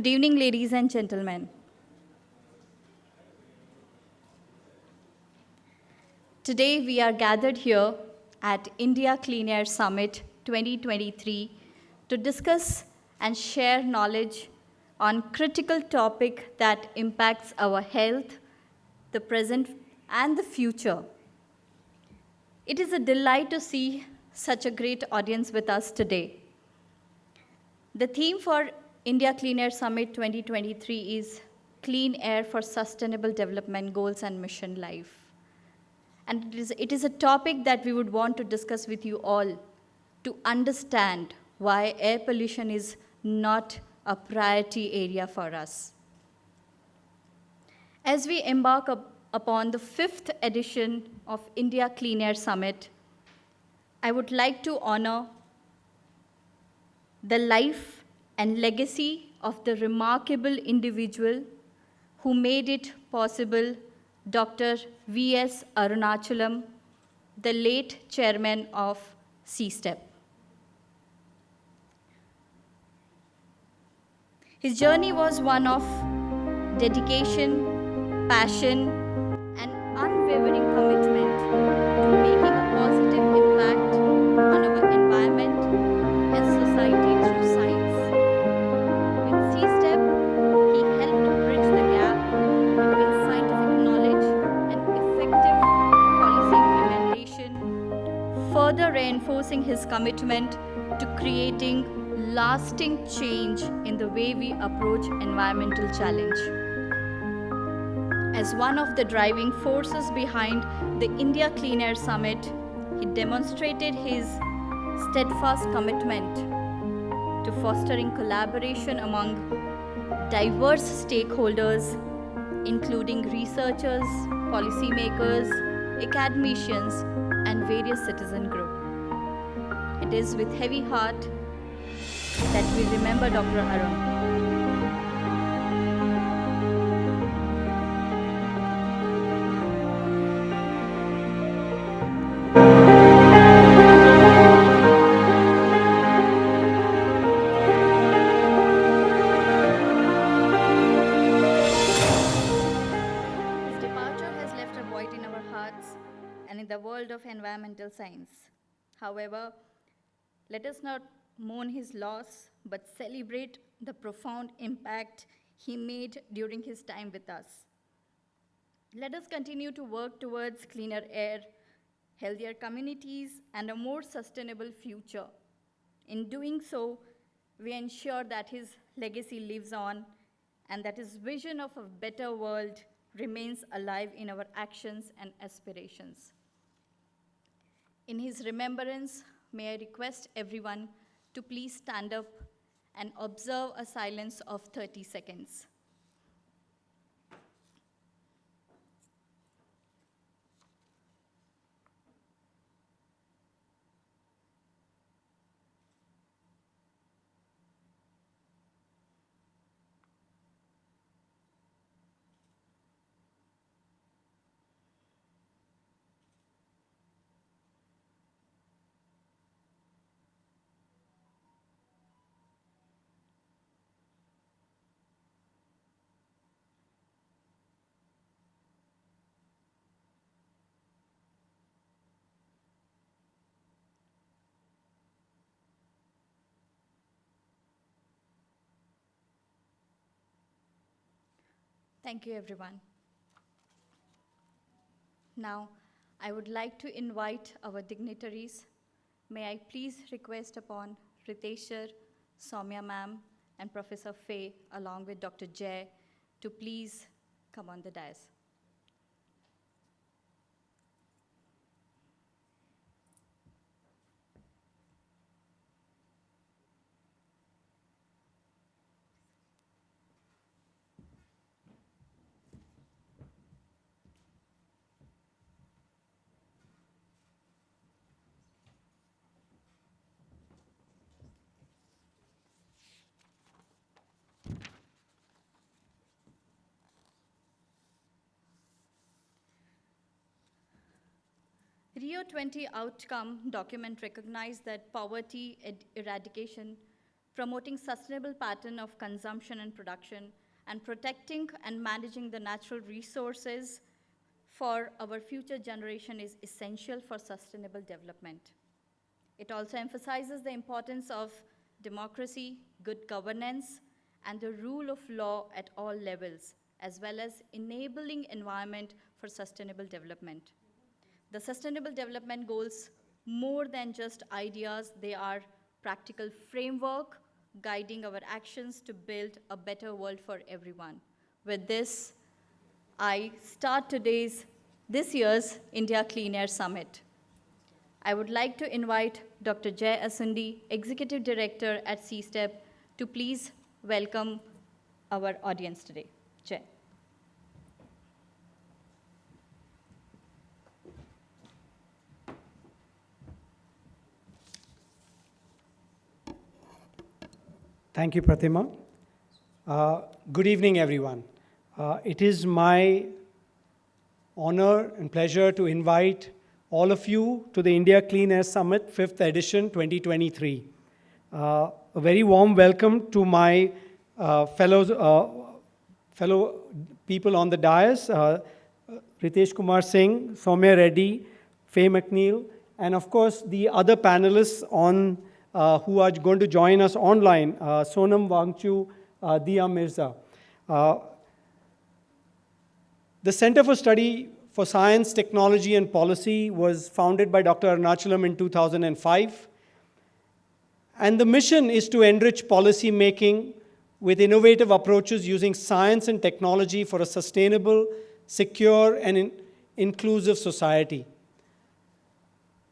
Good evening, ladies and gentlemen. Today, we are gathered here at India Clean Air Summit 2023 to discuss and share knowledge on critical topic that impacts our health, the present, and the future. It is a delight to see such a great audience with us today. The theme for India Clean Air Summit 2023 is Clean Air for Sustainable Development Goals and Mission Life. And it is a topic that we would want to discuss with you all to understand why air pollution is not a priority area for us. As we embark upon the 5th edition of India Clean Air Summit, I would like to honor the life and legacy of the remarkable individual who made it possible, Dr. V.S. Arunachalam, the late chairman of CSTEP. His journey was one of dedication, passion, and unwavering commitment to making a positive impact on our environment and society through science. With CSTEP, he helped to bridge the gap between scientific knowledge and effective policy implementation, further reinforcing his commitment to creating lasting change in the way we approach environmental challenge. As one of the driving forces behind the India Clean Air Summit, he demonstrated his steadfast commitment to fostering collaboration among diverse stakeholders, including researchers, policymakers, academicians, and various citizen groups. It is with heavy heart that we remember Dr. Arun. His departure has left a void in our hearts and in the world of environmental science. However, let us not mourn his loss, but celebrate the profound impact he made during his time with us. Let us continue to work towards cleaner air, healthier communities, and a more sustainable future. In doing so, we ensure that his legacy lives on and that his vision of a better world remains alive in our actions and aspirations. In his remembrance, may I request everyone to please stand up and observe a silence of 30 seconds. Thank you, everyone. Now, I would like to invite our dignitaries. May I please request upon Ritesh sir, Soumya ma'am, and Professor Faye, along with Dr. Jay, to please come on the dais. Rio 20 outcome document recognized that poverty eradication promoting sustainable pattern of consumption and production, and protecting and managing the natural resources for our future generation is essential for sustainable development. It also emphasizes the importance of democracy, good governance, and the rule of law at all levels, as well as enabling environment for sustainable development. The Sustainable Development Goals, more than just ideas, they are practical framework guiding our actions to build a better world for everyone. With this, I start this year's India Clean Air Summit. I would like to invite Dr. Jay Asundi, Executive Director at CSTEP, to please welcome our audience today. Jay. Thank you, Pratima. Good evening, everyone. It is my honor and pleasure to invite all of you to the India Clean Air Summit, 5th edition, 2023. A very warm welcome to my fellow people on the dais, Ritesh Kumar Singh, Soumya Reddy, Faye McNeil, and of course the other panelists on who are going to join us online, Sonam Wangchu, Dia Mirza. The Center for Study for Science, Technology and Policy was founded by Dr. Arunachalam in 2005. And the mission is to enrich policy making with innovative approaches using science and technology for a sustainable, secure and inclusive society.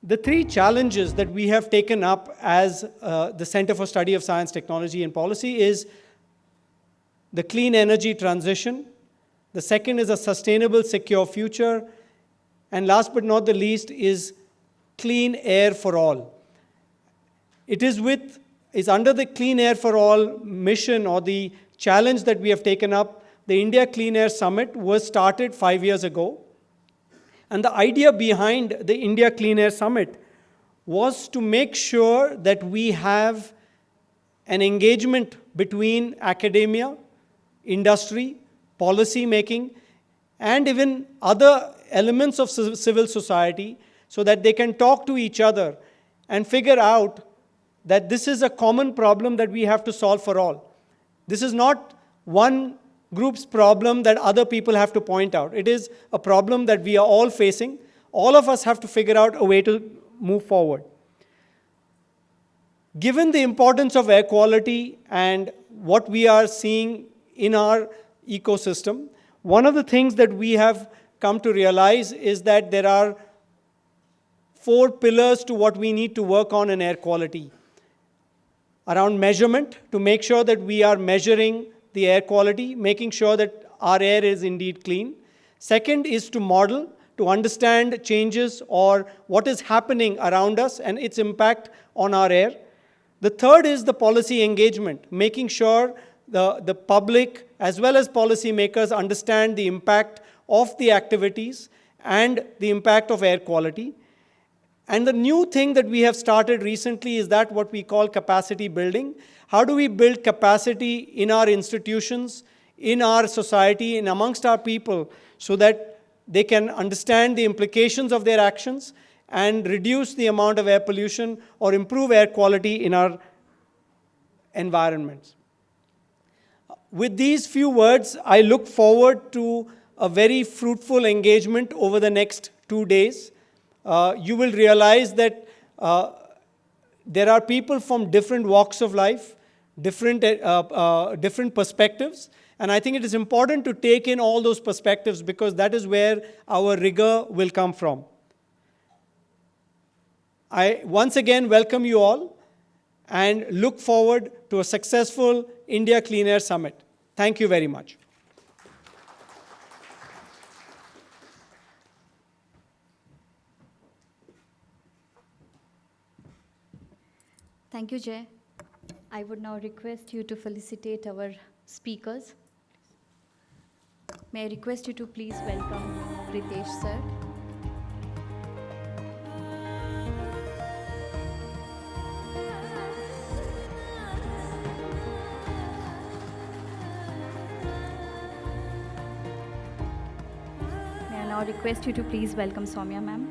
The three challenges that we have taken up as the Center for Study of Science, Technology and Policy is the clean energy transition. The second is a sustainable, secure future. And last but not the least is clean air for all. It is under the Clean Air for All mission or the challenge that we have taken up. The India Clean Air Summit was started 5 years ago. And the idea behind the India Clean Air Summit was to make sure that we have an engagement between academia, industry, policy making, and even other elements of civil society so that they can talk to each other and figure out that this is a common problem that we have to solve for all. This is not one group's problem that other people have to point out. It is a problem that we are all facing. All of us have to figure out a way to move forward. Given the importance of air quality and what we are seeing in our ecosystem, one of the things that we have come to realize is that there are 4 pillars to what we need to work on in air quality. Around measurement, to make sure that we are measuring the air quality, making sure that our air is indeed clean. Second is to model, to understand changes or what is happening around us and its impact on our air. The third is the policy engagement, making sure the public as well as policymakers understand the impact of the activities and the impact of air quality. And the new thing that we have started recently is that what we call capacity building. How do we build capacity in our institutions, in our society, and amongst our people so that they can understand the implications of their actions and reduce the amount of air pollution or improve air quality in our environments. With these few words, I look forward to a very fruitful engagement over the next 2 days. You will realize that there are people from different walks of life, different perspectives, and I think it is important to take in all those perspectives because that is where our rigor will come from. I once again welcome you all and look forward to a successful India Clean Air Summit. Thank you very much. Thank you, Jay. I would now request you to felicitate our speakers. May I request you to please welcome Ritesh sir. now request you to please welcome Soumya ma'am.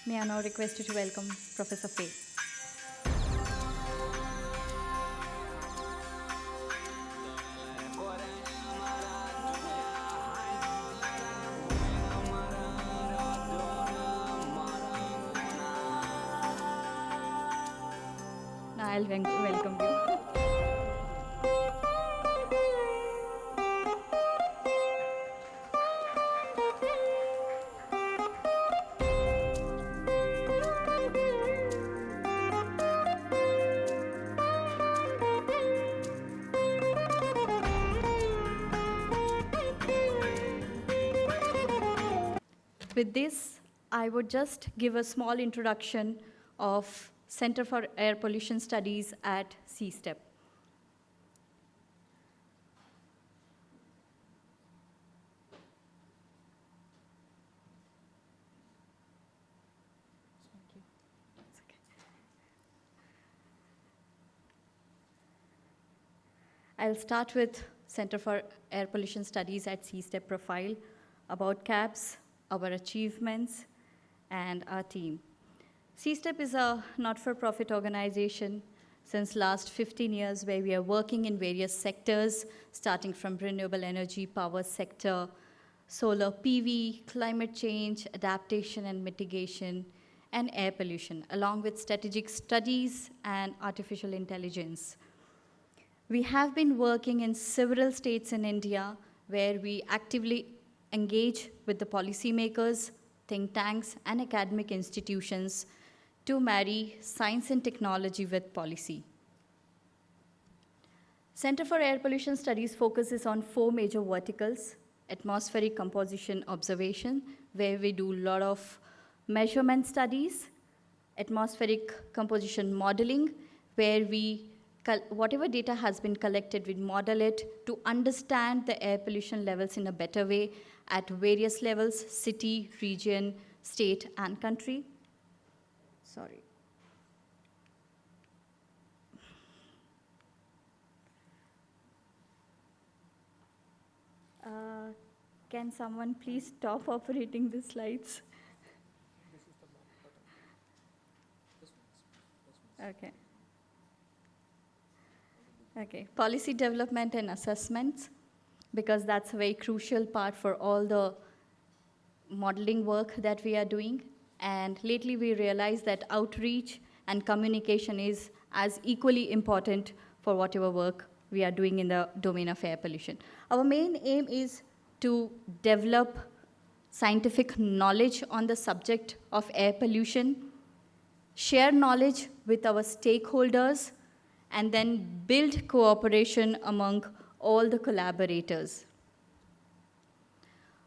May I now request you to welcome Professor Faye. Now I'll welcome you. With this, I would just give a small introduction of Center for Air Pollution Studies at CSTEP. Thank you. It's okay. I'll start with Center for Air Pollution Studies at CSTEP profile, about CAPS, our achievements, and our team. CSTEP is a not-for-profit organization since last 15 years where we are working in various sectors, starting from renewable energy, power sector, solar PV, climate change, adaptation and mitigation, and air pollution, along with strategic studies and artificial intelligence. We have been working in several states in India where we actively engage with the policymakers, think tanks, and academic institutions to marry science and technology with policy. Center for Air Pollution Studies focuses on 4 major verticals: atmospheric composition observation, where we do a lot of measurement studies; atmospheric composition modeling, where we whatever data has been collected, we model it to understand the air pollution levels in a better way at various levels: city, region, state, and country. Sorry. Can someone please stop operating the slides? Okay. Okay, policy development and assessments, because that's a very crucial part for all the modeling work that we are doing. And lately we realized that outreach and communication is as equally important for whatever work we are doing in the domain of air pollution. Our main aim is to develop scientific knowledge on the subject of air pollution, share knowledge with our stakeholders, and then build cooperation among all the collaborators.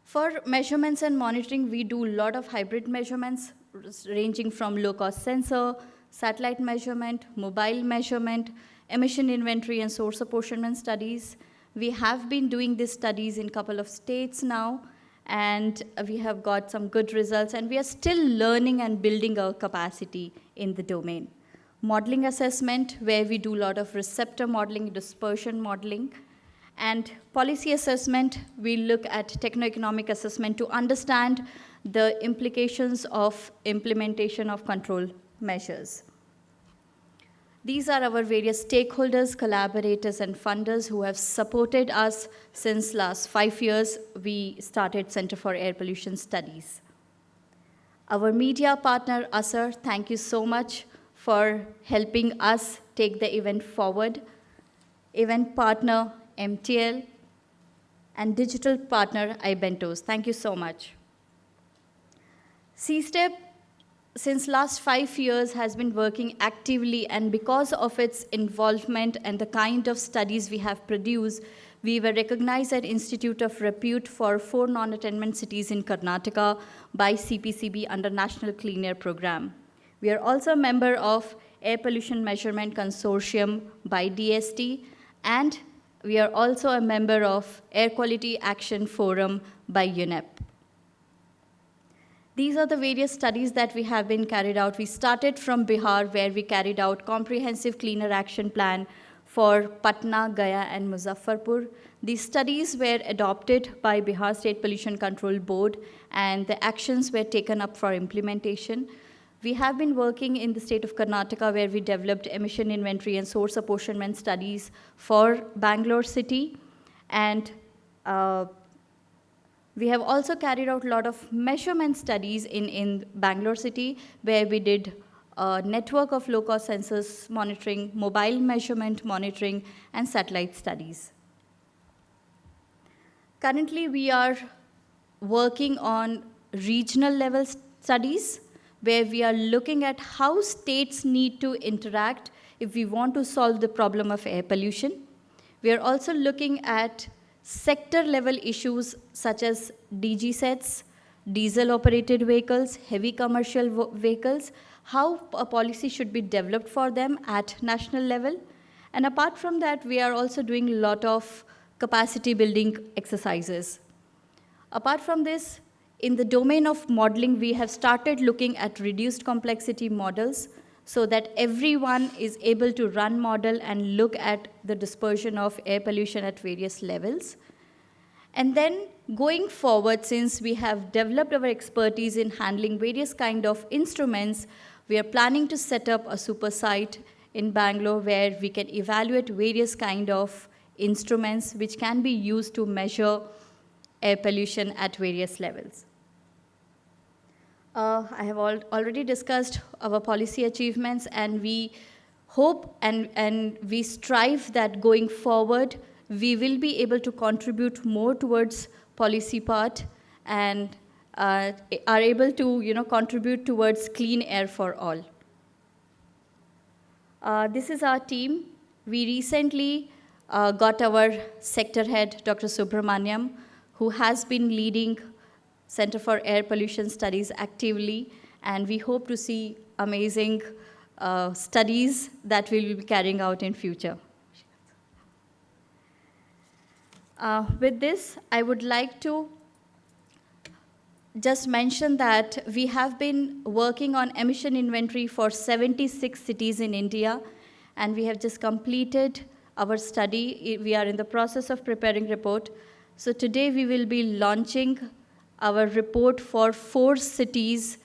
For measurements and monitoring, we do a lot of hybrid measurements ranging from low-cost sensor, satellite measurement, mobile measurement, emission inventory, and source apportionment studies. We have been doing these studies in a couple of states now, and we have got some good results, and we are still learning and building our capacity in the domain. Modeling assessment, where we do a lot of receptor modeling, dispersion modeling, and policy assessment, we look at techno-economic assessment to understand the implications of implementation of control measures. These are our various stakeholders, collaborators, and funders who have supported us since last 5 years. We started Center for Air Pollution Studies. Our media partner, ASER, thank you so much for helping us take the event forward. Event partner, MTL, and digital partner, iBentos. Thank you so much. CSTEP, since last 5 years, has been working actively, and because of its involvement and the kind of studies we have produced, we were recognized as Institute of Repute for 4 non-attainment cities in Karnataka by CPCB under National Clean Air Program. We are also a member of Air Pollution Measurement Consortium by DST, and we are also a member of Air Quality Action Forum by UNEP. These are the various studies that we have been carried out. We started from Bihar, where we carried out comprehensive cleaner action plan for Patna, Gaya, and Muzaffarpur. These studies were adopted by Bihar State Pollution Control Board, and the actions were taken up for implementation. We have been working in the state of Karnataka, where we developed emission inventory and source apportionment studies for Bangalore city. And we have also carried out a lot of measurement studies in Bangalore city, where we did a network of low-cost sensors monitoring, mobile measurement monitoring, and satellite studies. Currently, we are working on regional level studies, where we are looking at how states need to interact if we want to solve the problem of air pollution. We are also looking at sector level issues such as DG sets, diesel operated vehicles, heavy commercial vehicles, how a policy should be developed for them at national level. And apart from that, we are also doing a lot of capacity building exercises. Apart from this, in the domain of modeling, we have started looking at reduced complexity models so that everyone is able to run model and look at the dispersion of air pollution at various levels. And then going forward, since we have developed our expertise in handling various kind of instruments, we are planning to set up a super site in Bangalore where we can evaluate various kind of instruments which can be used to measure air pollution at various levels. I have already discussed our policy achievements, and we hope and we strive that going forward, we will be able to contribute more towards policy part and are able to contribute towards clean air for all. This is our team. We recently got our sector head, Dr. Subramaniam, who has been leading Center for Air Pollution Studies actively, and we hope to see amazing studies that we will be carrying out in future. With this, I would like to just mention that we have been working on emission inventory for 76 cities in India, and we have just completed our study. We are in the process of preparing report. So today we will be launching our report for 4 states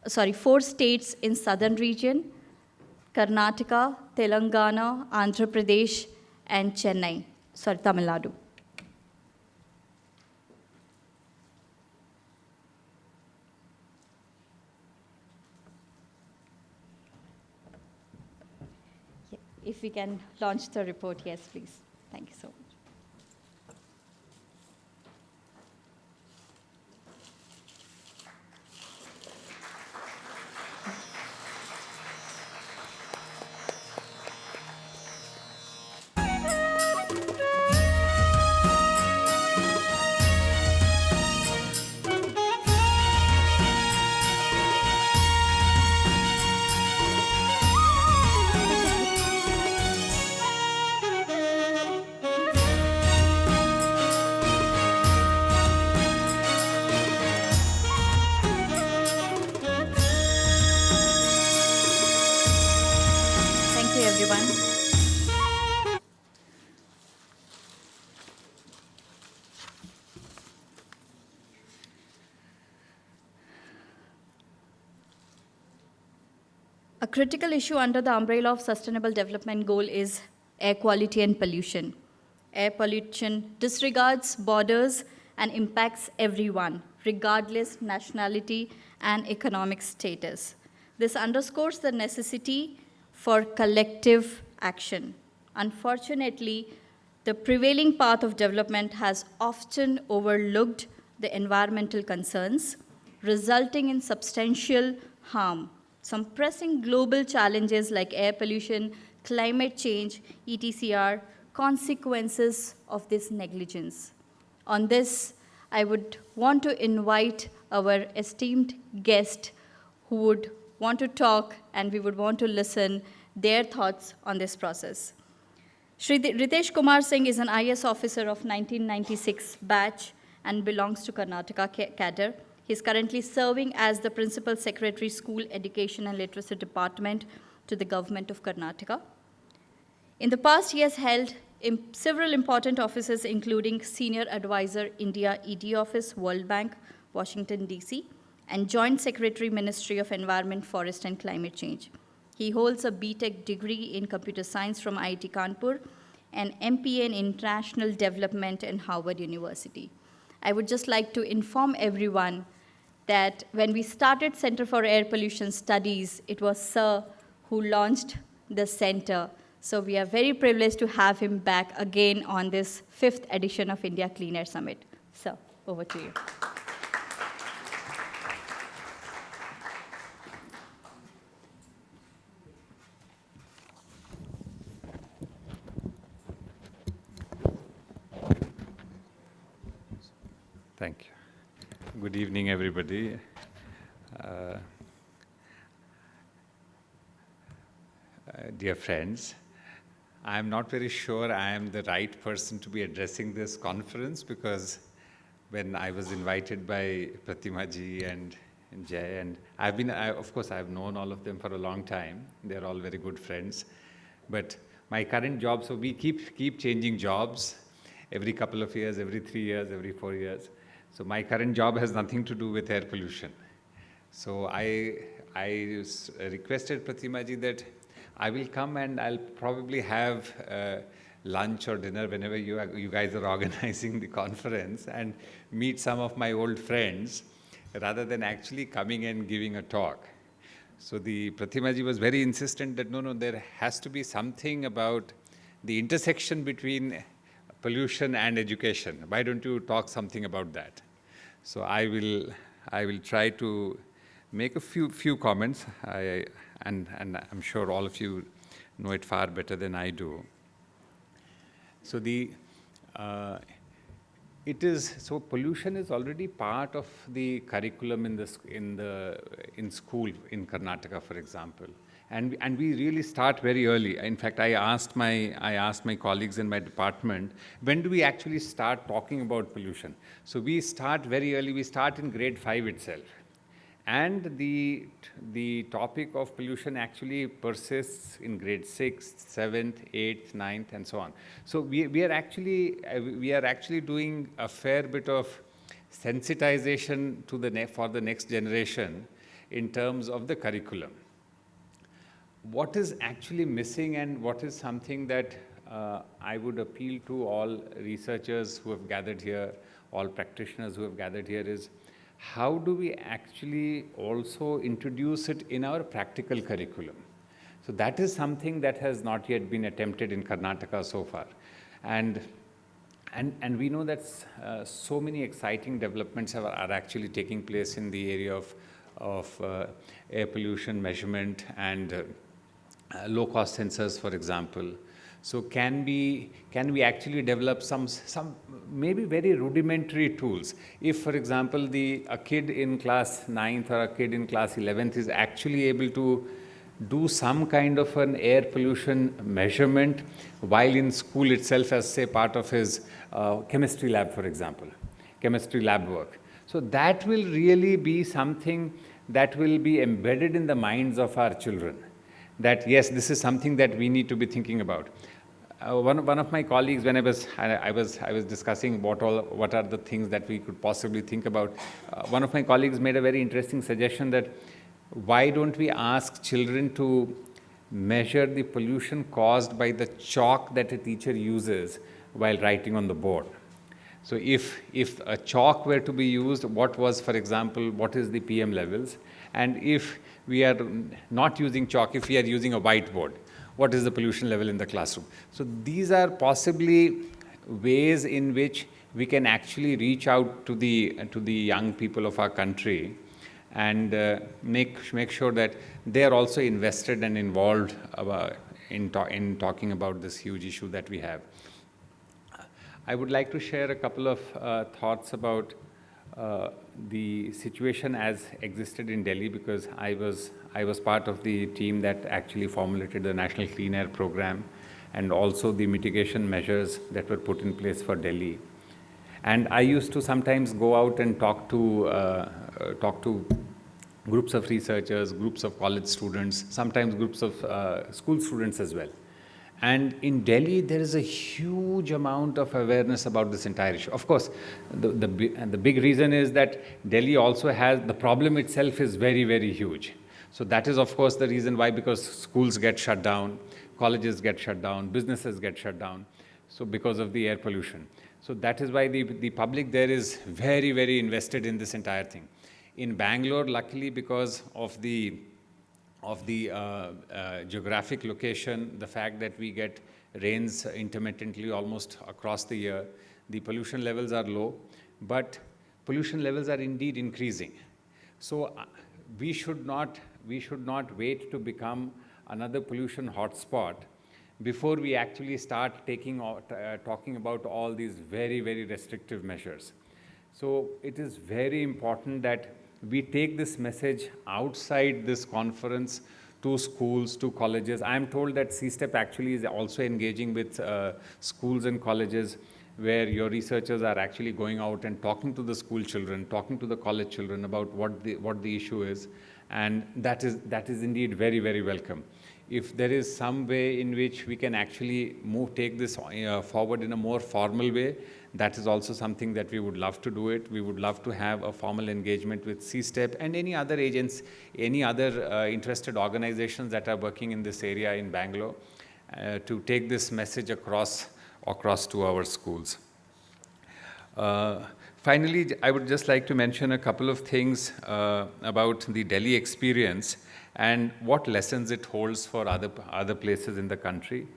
in southern region: Karnataka, Telangana, Andhra Pradesh, and Tamil Nadu. If we can launch the report, yes, please. Thank you so much. Thank you, everyone. A critical issue under the umbrella of Sustainable Development Goal is air quality and pollution. Air pollution disregards borders and impacts everyone, regardless nationality and economic status. This underscores the necessity for collective action. Unfortunately, the prevailing path of development has often overlooked the environmental concerns, resulting in substantial harm. Some pressing global challenges like air pollution, climate change, etc. consequences of this negligence. On this, I would want to invite our esteemed guest who would want to talk, and we would want to listen their thoughts on this process. Shri Ritesh Kumar Singh is an IAS officer of 1996 batch and belongs to Karnataka cadre. He's currently serving as the Principal Secretary, School Education and Literacy Department to the Government of Karnataka. In the past, he has held several important offices, including Senior Advisor, India ED Office, World Bank, Washington, D.C., and Joint Secretary, Ministry of Environment, Forest and Climate Change. He holds a BTech degree in Computer Science from IIT Kanpur and MPA in International Development in Harvard University. I would just like to inform everyone that when we started Center for Air Pollution Studies, it was Sir who launched the center. So we are very privileged to have him back again on this 5th edition of India Clean Air Summit. Sir, over to you. Thank you. Good evening, everybody. Dear friends, I'm not very sure I am the right person to be addressing this conference, because when I was invited by Pratima ji and Jay, and of course, I've known all of them for a long time. They're all very good friends. But my current job, so we keep changing jobs every couple of years, every 3 years, every 4 years. So my current job has nothing to do with air pollution. So I requested Pratima ji that I will come and I'll probably have lunch or dinner whenever you guys are organizing the conference, and meet some of my old friends rather than actually coming and giving a talk. So the Pratima ji was very insistent that no, there has to be something about the intersection between pollution and education. Why don't you talk something about that? So I will try to make a few comments, and I'm sure all of you know it far better than I do. So pollution is already part of the curriculum in school in Karnataka, for example. And we really start very early. In fact, I asked my colleagues in my department, when do we actually start talking about pollution? So we start very early. We start in grade 5 itself. And the topic of pollution actually persists in grade 6th, 7th, 8th, 9th, and so on. So we are actually doing a fair bit of sensitization for the next generation in terms of the curriculum. What is actually missing, and what is something that I would appeal to all researchers who have gathered here, all practitioners who have gathered here, is how do we actually also introduce it in our practical curriculum? So that is something that has not yet been attempted in Karnataka so far. And we know that so many exciting developments are actually taking place in the area of air pollution measurement and low-cost sensors, for example. So can we actually develop some maybe very rudimentary tools? If, for example, a kid in class 9th or a kid in class 11th is actually able to do some kind of an air pollution measurement while in school itself, as say part of his chemistry lab, for example, chemistry lab work. So that will really be something that will be embedded in the minds of our children, that yes, this is something that we need to be thinking about. One of my colleagues, when I was discussing what are the things that we could possibly think about, one of my colleagues made a very interesting suggestion that why don't we ask children to measure the pollution caused by the chalk that a teacher uses while writing on the board. So if a chalk were to be used, for example, what is the PM levels? And if we are not using chalk, if we are using a whiteboard, what is the pollution level in the classroom? So these are possibly ways in which we can actually reach out to the young people of our country and make sure that they are also invested and involved in talking about this huge issue that we have. I would like to share a couple of thoughts about the situation as existed in Delhi, because I was part of the team that actually formulated the National Clean Air Program and also the mitigation measures that were put in place for Delhi. And I used to sometimes go out and talk to groups of researchers, groups of college students, sometimes groups of school students as well. And in Delhi, there is a huge amount of awareness about this entire issue. Of course, the big reason is that Delhi also has, the problem itself is very, very huge. So that is, of course, the reason why, because schools get shut down, colleges get shut down, businesses get shut down, so because of the air pollution. So that is why the public there is very, very invested in this entire thing. In Bangalore, luckily, because of the geographic location, the fact that we get rains intermittently almost across the year, the pollution levels are low, but pollution levels are indeed increasing. So we should not wait to become another pollution hotspot before we actually start talking about all these very, very restrictive measures. So it is very important that we take this message outside this conference to schools, to colleges. I am told that CSTEP actually is also engaging with schools and colleges, where your researchers are actually going out and talking to the school children, talking to the college children about what the issue is, and that is indeed very, very welcome. If there is some way in which we can actually take this forward in a more formal way, that is also something that we would love to do it. We would love to have a formal engagement with CSTEP and any other agents, any other interested organizations that are working in this area in Bangalore, to take this message across to our schools. Finally, I would just like to mention a couple of things about the Delhi experience and what lessons it holds for other places in the country.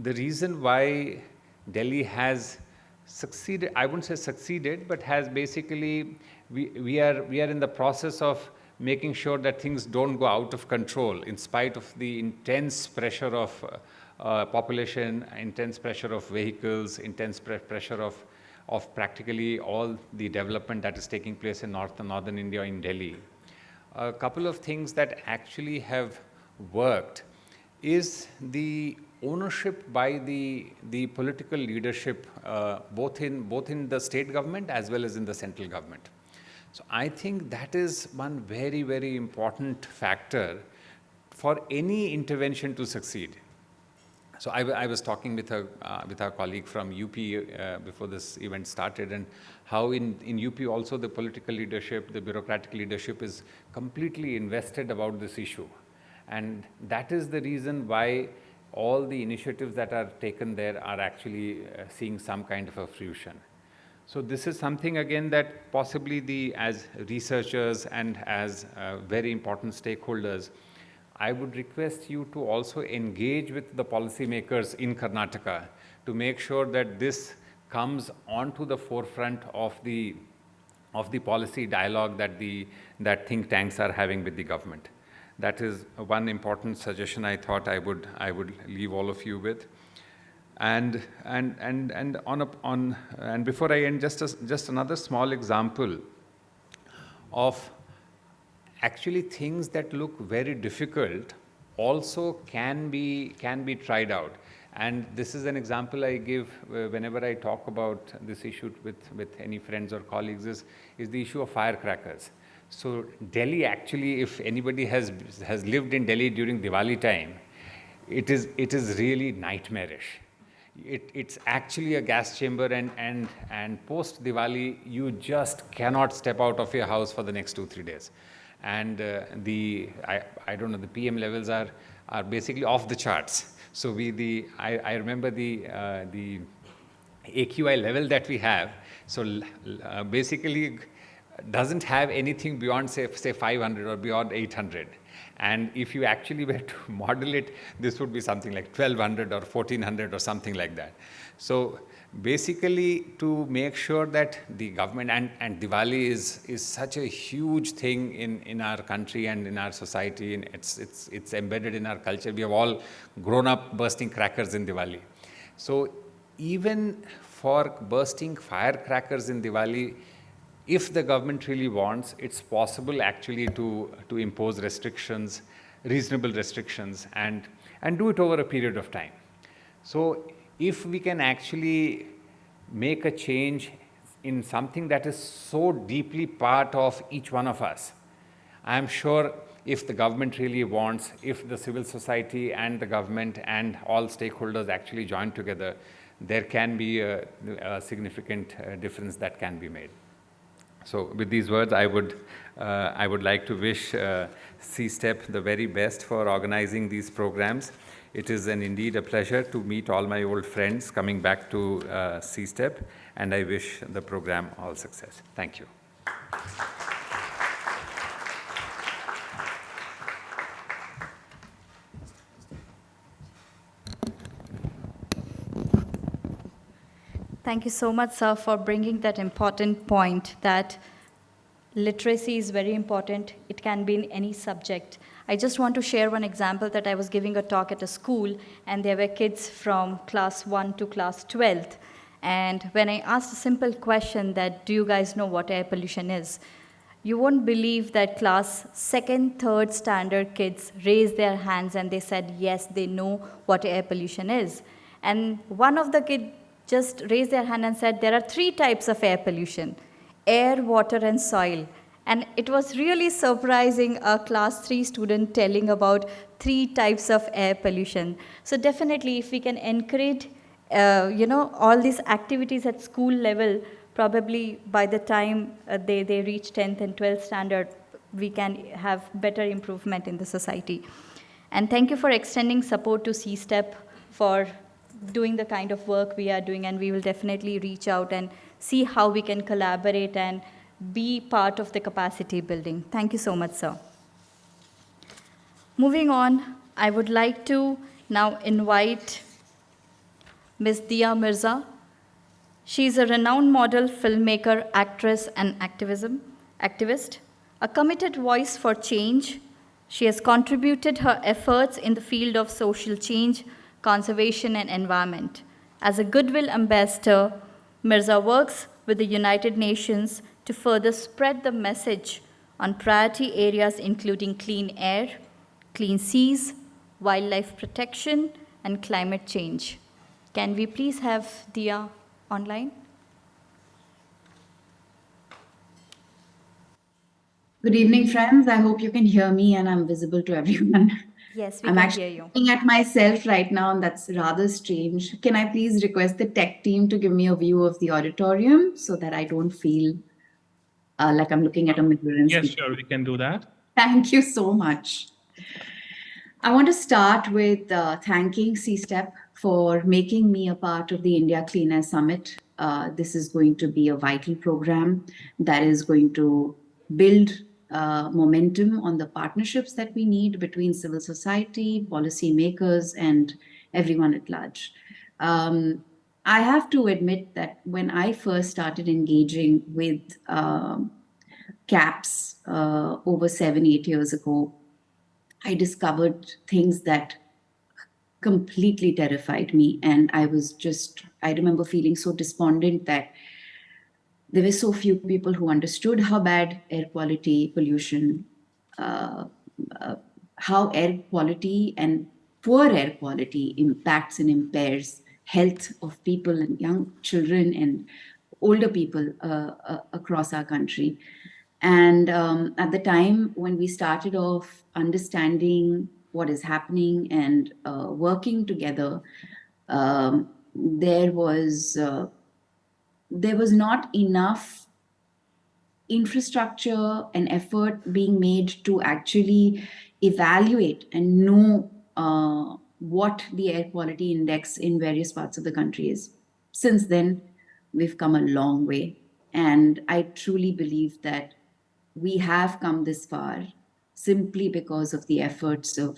The reason why Delhi has succeeded, I wouldn't say succeeded, but has basically, we are in the process of making sure that things don't go out of control in spite of the intense pressure of population, intense pressure of vehicles, intense pressure of practically all the development that is taking place in northern India, in Delhi. A couple of things that actually have worked is the ownership by the political leadership, both in the state government as well as in the central government. So I think that is one very, very important factor for any intervention to succeed. So I was talking with our colleague from UP before this event started, and how in UP also the political leadership, the bureaucratic leadership is completely invested about this issue. And that is the reason why all the initiatives that are taken there are actually seeing some kind of a fruition. So this is something again that possibly as researchers and as very important stakeholders, I would request you to also engage with the policymakers in Karnataka to make sure that this comes onto the forefront of the policy dialogue that think tanks are having with the government. That is one important suggestion I thought I would leave all of you with. And before I end, just another small example of actually things that look very difficult also can be tried out. And this is an example I give whenever I talk about this issue with any friends or colleagues, is the issue of firecrackers. So Delhi actually, if anybody has lived in Delhi during Diwali time, it is really nightmarish. It's actually a gas chamber, and post Diwali you just cannot step out of your house for the next 2-3 days. And I don't know, the PM levels are basically off the charts. So I remember the AQI level that we have. So basically doesn't have anything beyond say 500 or beyond 800. And if you actually were to model it, this would be something like 1200 or 1400 or something like that. So basically, to make sure that the government, and Diwali is such a huge thing in our country and in our society, and it's embedded in our culture. We have all grown up bursting crackers in Diwali. So even for bursting firecrackers in Diwali, if the government really wants, it's possible actually to impose restrictions, reasonable restrictions, and do it over a period of time. So if we can actually make a change in something that is so deeply part of each one of us. I am sure if the government really wants, if the civil society and the government and all stakeholders actually join together, there can be a significant difference that can be made. So with these words, I would like to wish CSTEP the very best for organizing these programs. It is indeed a pleasure to meet all my old friends coming back to CSTEP, and I wish the program all success. Thank you. Thank you so much, sir, for bringing that important point that literacy is very important. It can be in any subject. I just want to share one example that I was giving a talk at a school, and there were kids from class 1 to class 12th. And when I asked a simple question that, do you guys know what air pollution is? You won't believe that class 2nd, 3rd standard kids raised their hands and they said, yes, they know what air pollution is. And one of the kids just raised their hand and said, there are 3 types of air pollution: air, water, and soil. And it was really surprising, a class 3 student telling about 3 types of air pollution. So definitely, if we can encourage, all these activities at school level, probably by the time they reach 10th and 12th standard, we can have better improvement in the society. And thank you for extending support to CSTEP for doing the kind of work we are doing, and we will definitely reach out and see how we can collaborate and be part of the capacity building. Thank you so much, sir. Moving on, I would like to now invite Ms. Dia Mirza. She is a renowned model, filmmaker, actress, and activist, a committed voice for change. She has contributed her efforts in the field of social change, conservation, and environment. As a goodwill ambassador, Mirza works with the United Nations to further spread the message on priority areas including clean air, clean seas, wildlife protection, and climate change. Can we please have Dia online? Good evening, friends. I hope you can hear me and I'm visible to everyone. Yes, we I'm can actually hear you. looking at myself right now, and that's rather strange. Can I please request the tech team to give me a view of the auditorium so that I don't feel like I'm looking at a mirror and Yes, speaking? sure, we can do that. Thank you so much. I want to start with thanking CSTEP for making me a part of the India Clean Air Summit. This is going to be a vital program that is going to build momentum on the partnerships that we need between civil society, policymakers, and everyone at large. I have to admit that when I first started engaging with CAPS over 7-8 years ago, I discovered things that completely terrified me. And I remember feeling so despondent that there were so few people who understood how bad air quality, pollution, how air quality and poor air quality impacts and impairs health of people and young children and older people across our country. And at the time when we started off understanding what is happening and working together, there was not enough infrastructure and effort being made to actually evaluate and know what the air quality index in various parts of the country is. Since then, we've come a long way. And I truly believe that we have come this far simply because of the efforts of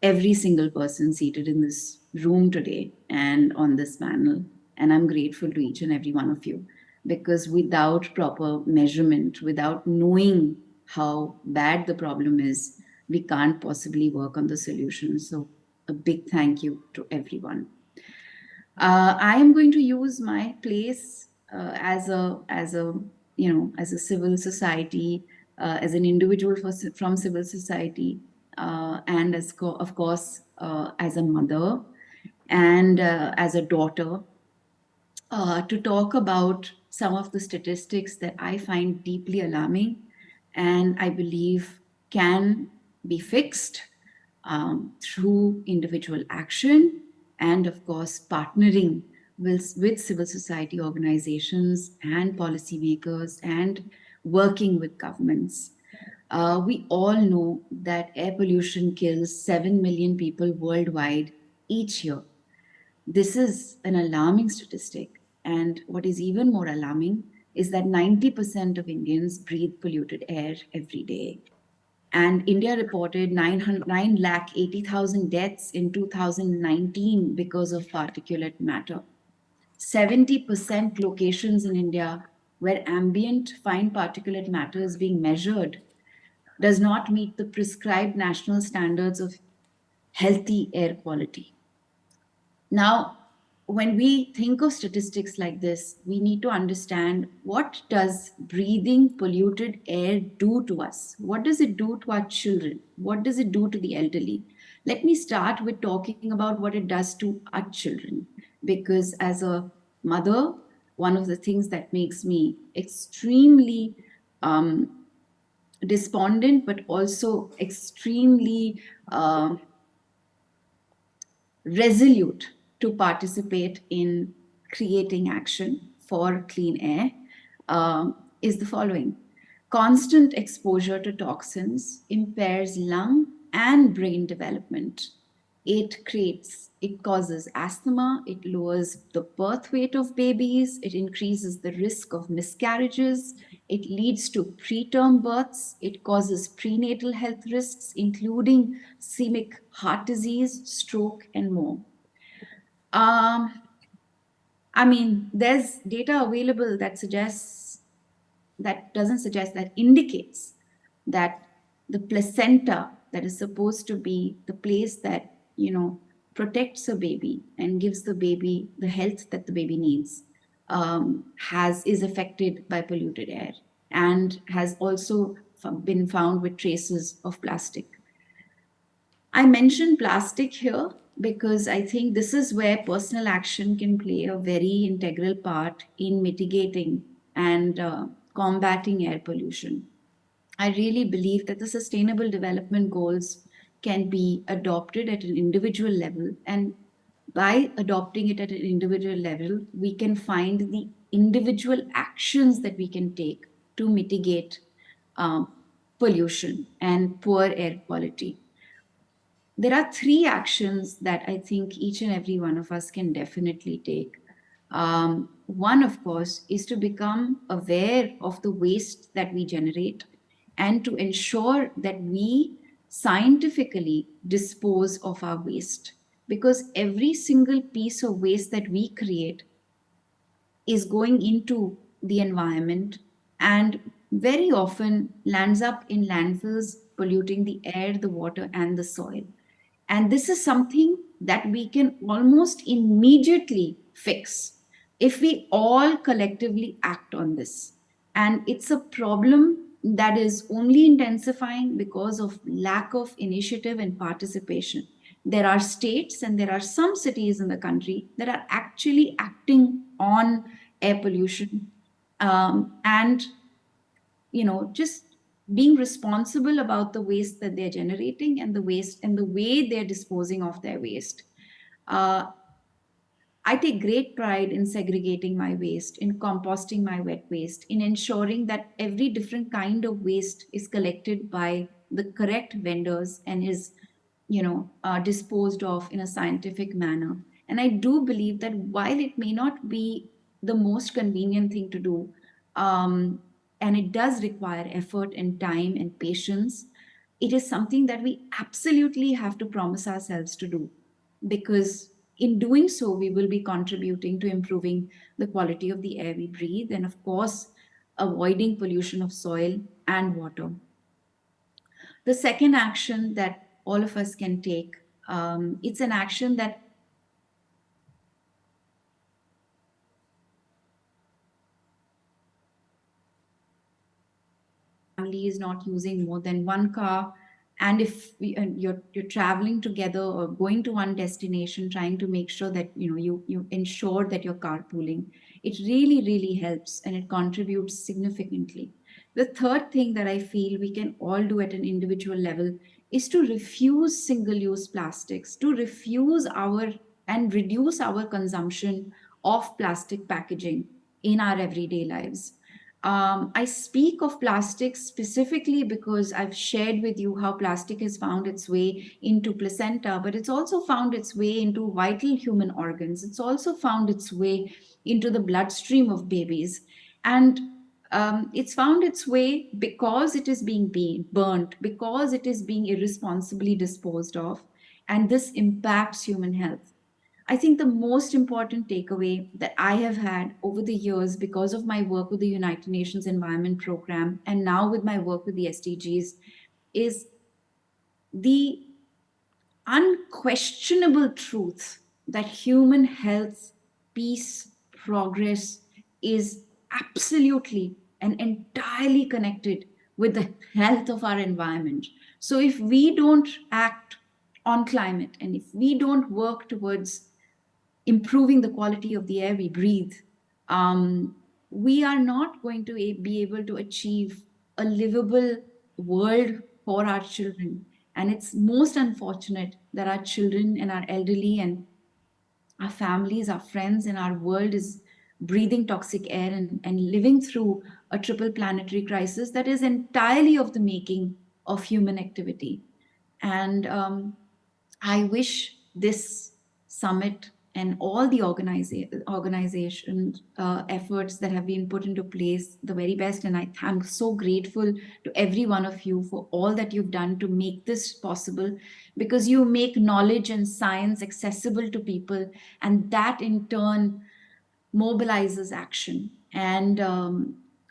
every single person seated in this room today and on this panel. And I'm grateful to each and every one of you, because without proper measurement, without knowing how bad the problem is, we can't possibly work on the solution. So a big thank you to everyone. I am going to use my place as a civil society, as an individual from civil society, and of course as a mother and as a daughter to talk about some of the statistics that I find deeply alarming and I believe can be fixed through individual action and, of course, partnering with civil society organizations and policymakers and working with governments. We all know that air pollution kills 7 million people worldwide each year. This is an alarming statistic. And what is even more alarming is that 90% of Indians breathe polluted air every day. And India reported 980,000 deaths in 2019 because of particulate matter. 70% locations in India where ambient fine particulate matter is being measured does not meet the prescribed national standards of healthy air quality. Now, when we think of statistics like this, we need to understand, what does breathing polluted air do to us? What does it do to our children? What does it do to the elderly? Let me start with talking about what it does to our children. Because as a mother, one of the things that makes me extremely despondent, but also extremely resolute to participate in creating action for clean air is the following. Constant exposure to toxins impairs lung and brain development. It causes asthma, it lowers the birth weight of babies, it increases the risk of miscarriages, it leads to preterm births, it causes prenatal health risks, including ischemic heart disease, stroke, and more. There's data available that indicates that the placenta, that is supposed to be the place that protects a baby and gives the baby the health that the baby needs, is affected by polluted air and has also been found with traces of plastic. I mentioned plastic here because I think this is where personal action can play a very integral part in mitigating and combating air pollution. I really believe that the Sustainable Development Goals can be adopted at an individual level. And by adopting it at an individual level, we can find the individual actions that we can take to mitigate pollution and poor air quality. There are 3 actions that I think each and every one of us can definitely take. One, of course, is to become aware of the waste that we generate and to ensure that we scientifically dispose of our waste. Because every single piece of waste that we create is going into the environment and very often lands up in landfills, polluting the air, the water, and the soil. And this is something that we can almost immediately fix if we all collectively act on this. And it's a problem that is only intensifying because of lack of initiative and participation. There are states and there are some cities in the country that are actually acting on air pollution and just being responsible about the waste that they're generating and the waste and the way they're disposing of their waste. I take great pride in segregating my waste, in composting my wet waste, in ensuring that every different kind of waste is collected by the correct vendors and is disposed of in a scientific manner. And I do believe that while it may not be the most convenient thing to do, and it does require effort and time and patience, it is something that we absolutely have to promise ourselves to do. Because in doing so, we will be contributing to improving the quality of the air we breathe and, of course, avoiding pollution of soil and water. The second action that all of us can take, it's an action that family is not using more than one car And if you're traveling together or going to one destination, trying to make sure that you ensure that you're carpooling, it really helps and it contributes significantly. The third thing that I feel we can all do at an individual level is to refuse single-use plastics, to refuse and reduce our consumption of plastic packaging in our everyday lives. I speak of plastic specifically because I've shared with you how plastic has found its way into placenta, but it's also found its way into vital human organs. It's also found its way into the bloodstream of babies. And it's found its way because it is being burnt, because it is being irresponsibly disposed of, and this impacts human health. I think the most important takeaway that I have had over the years because of my work with the United Nations Environment Program and now with my work with the SDGs is the unquestionable truth that human health, peace, progress is absolutely and entirely connected with the health of our environment. So if we don't act on climate and if we don't work towards improving the quality of the air we breathe, we are not going to be able to achieve a livable world for our children. And it's most unfortunate that our children and our elderly and our families, our friends, and our world is breathing toxic air and living through a triple planetary crisis that is entirely of the making of human activity. And I wish this summit and all the organization efforts that have been put into place the very best. And I'm so grateful to every one of you for all that you've done to make this possible, because you make knowledge and science accessible to people, and that in turn mobilizes action. And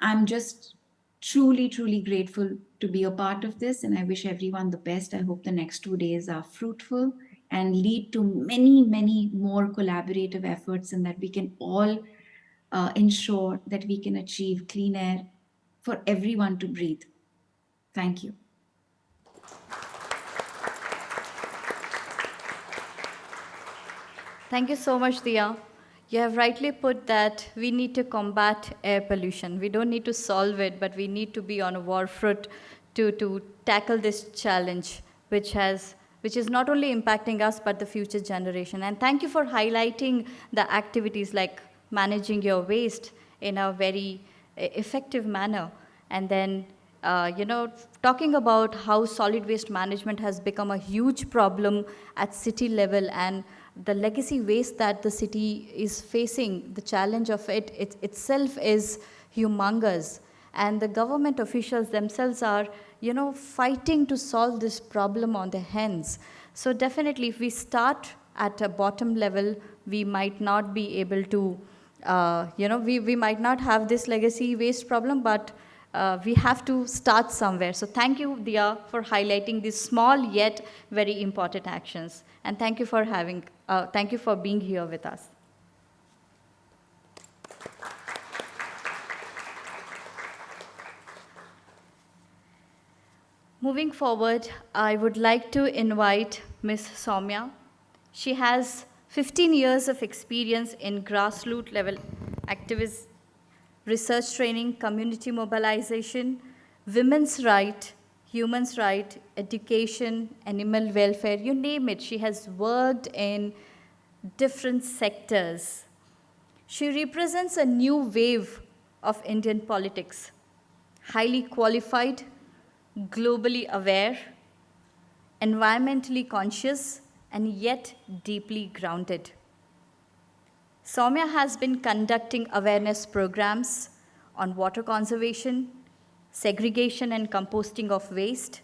I'm just truly grateful to be a part of this. And I wish everyone the best. I hope the next 2 days are fruitful and lead to many more collaborative efforts, and that we can all ensure that we can achieve clean air for everyone to breathe. Thank you. Thank you so much, Diya. You have rightly put that we need to combat air pollution. We don't need to solve it, but we need to be on a war front to tackle this challenge, which is not only impacting us, but the future generation. And thank you for highlighting the activities like managing your waste in a very effective manner. And then, talking about how solid waste management has become a huge problem at city level, and the legacy waste that the city is facing, the challenge of it itself is humongous. And the government officials themselves are, fighting to solve this problem on their hands. So definitely, if we start at a bottom level, we might not be able to, we might not have this legacy waste problem, but we have to start somewhere. So thank you, Diya, for highlighting these small yet very important actions. And thank you for being here with us. Moving forward, I would like to invite Ms. Soumya. She has 15 years of experience in grassroots level activism, research training, community mobilization, women's rights, human's rights, education, animal welfare, you name it. She has worked in different sectors. She represents a new wave of Indian politics, highly qualified, globally aware, environmentally conscious, and yet deeply grounded. Soumya has been conducting awareness programs on water conservation, segregation and composting of waste.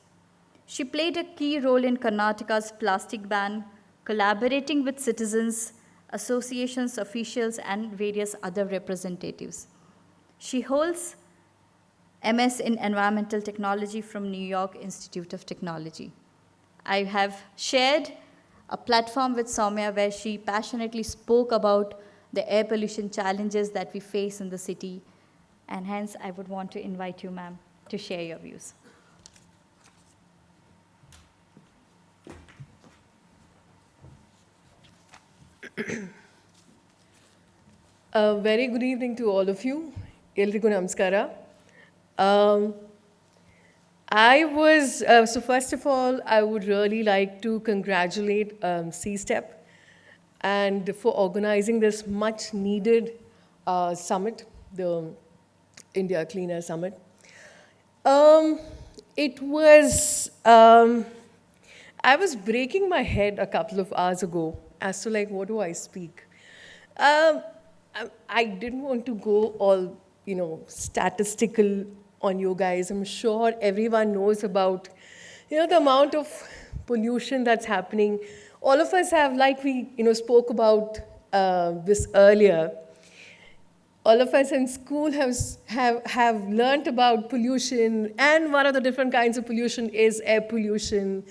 She played a key role in Karnataka's plastic ban, collaborating with citizens, associations, officials, and various other representatives. She holds MS in Environmental Technology from New York Institute of Technology. I have shared a platform with Soumya where she passionately spoke about the air pollution challenges that we face in the city, and hence I would want to invite you, ma'am, to share your views. A very good evening to all of you. Elriku namaskara. So first of all, I would really like to congratulate CSTEP and for organizing this much needed summit, the India Cleaner Summit. It was, I was breaking my head a couple of hours ago as to like, what do I speak? I didn't want to go all, statistical on you guys. I'm sure everyone knows about, the amount of pollution that's happening. All of us have, like we, spoke about this earlier. All of us in school have learnt about pollution, and one of the different kinds of pollution is air pollution,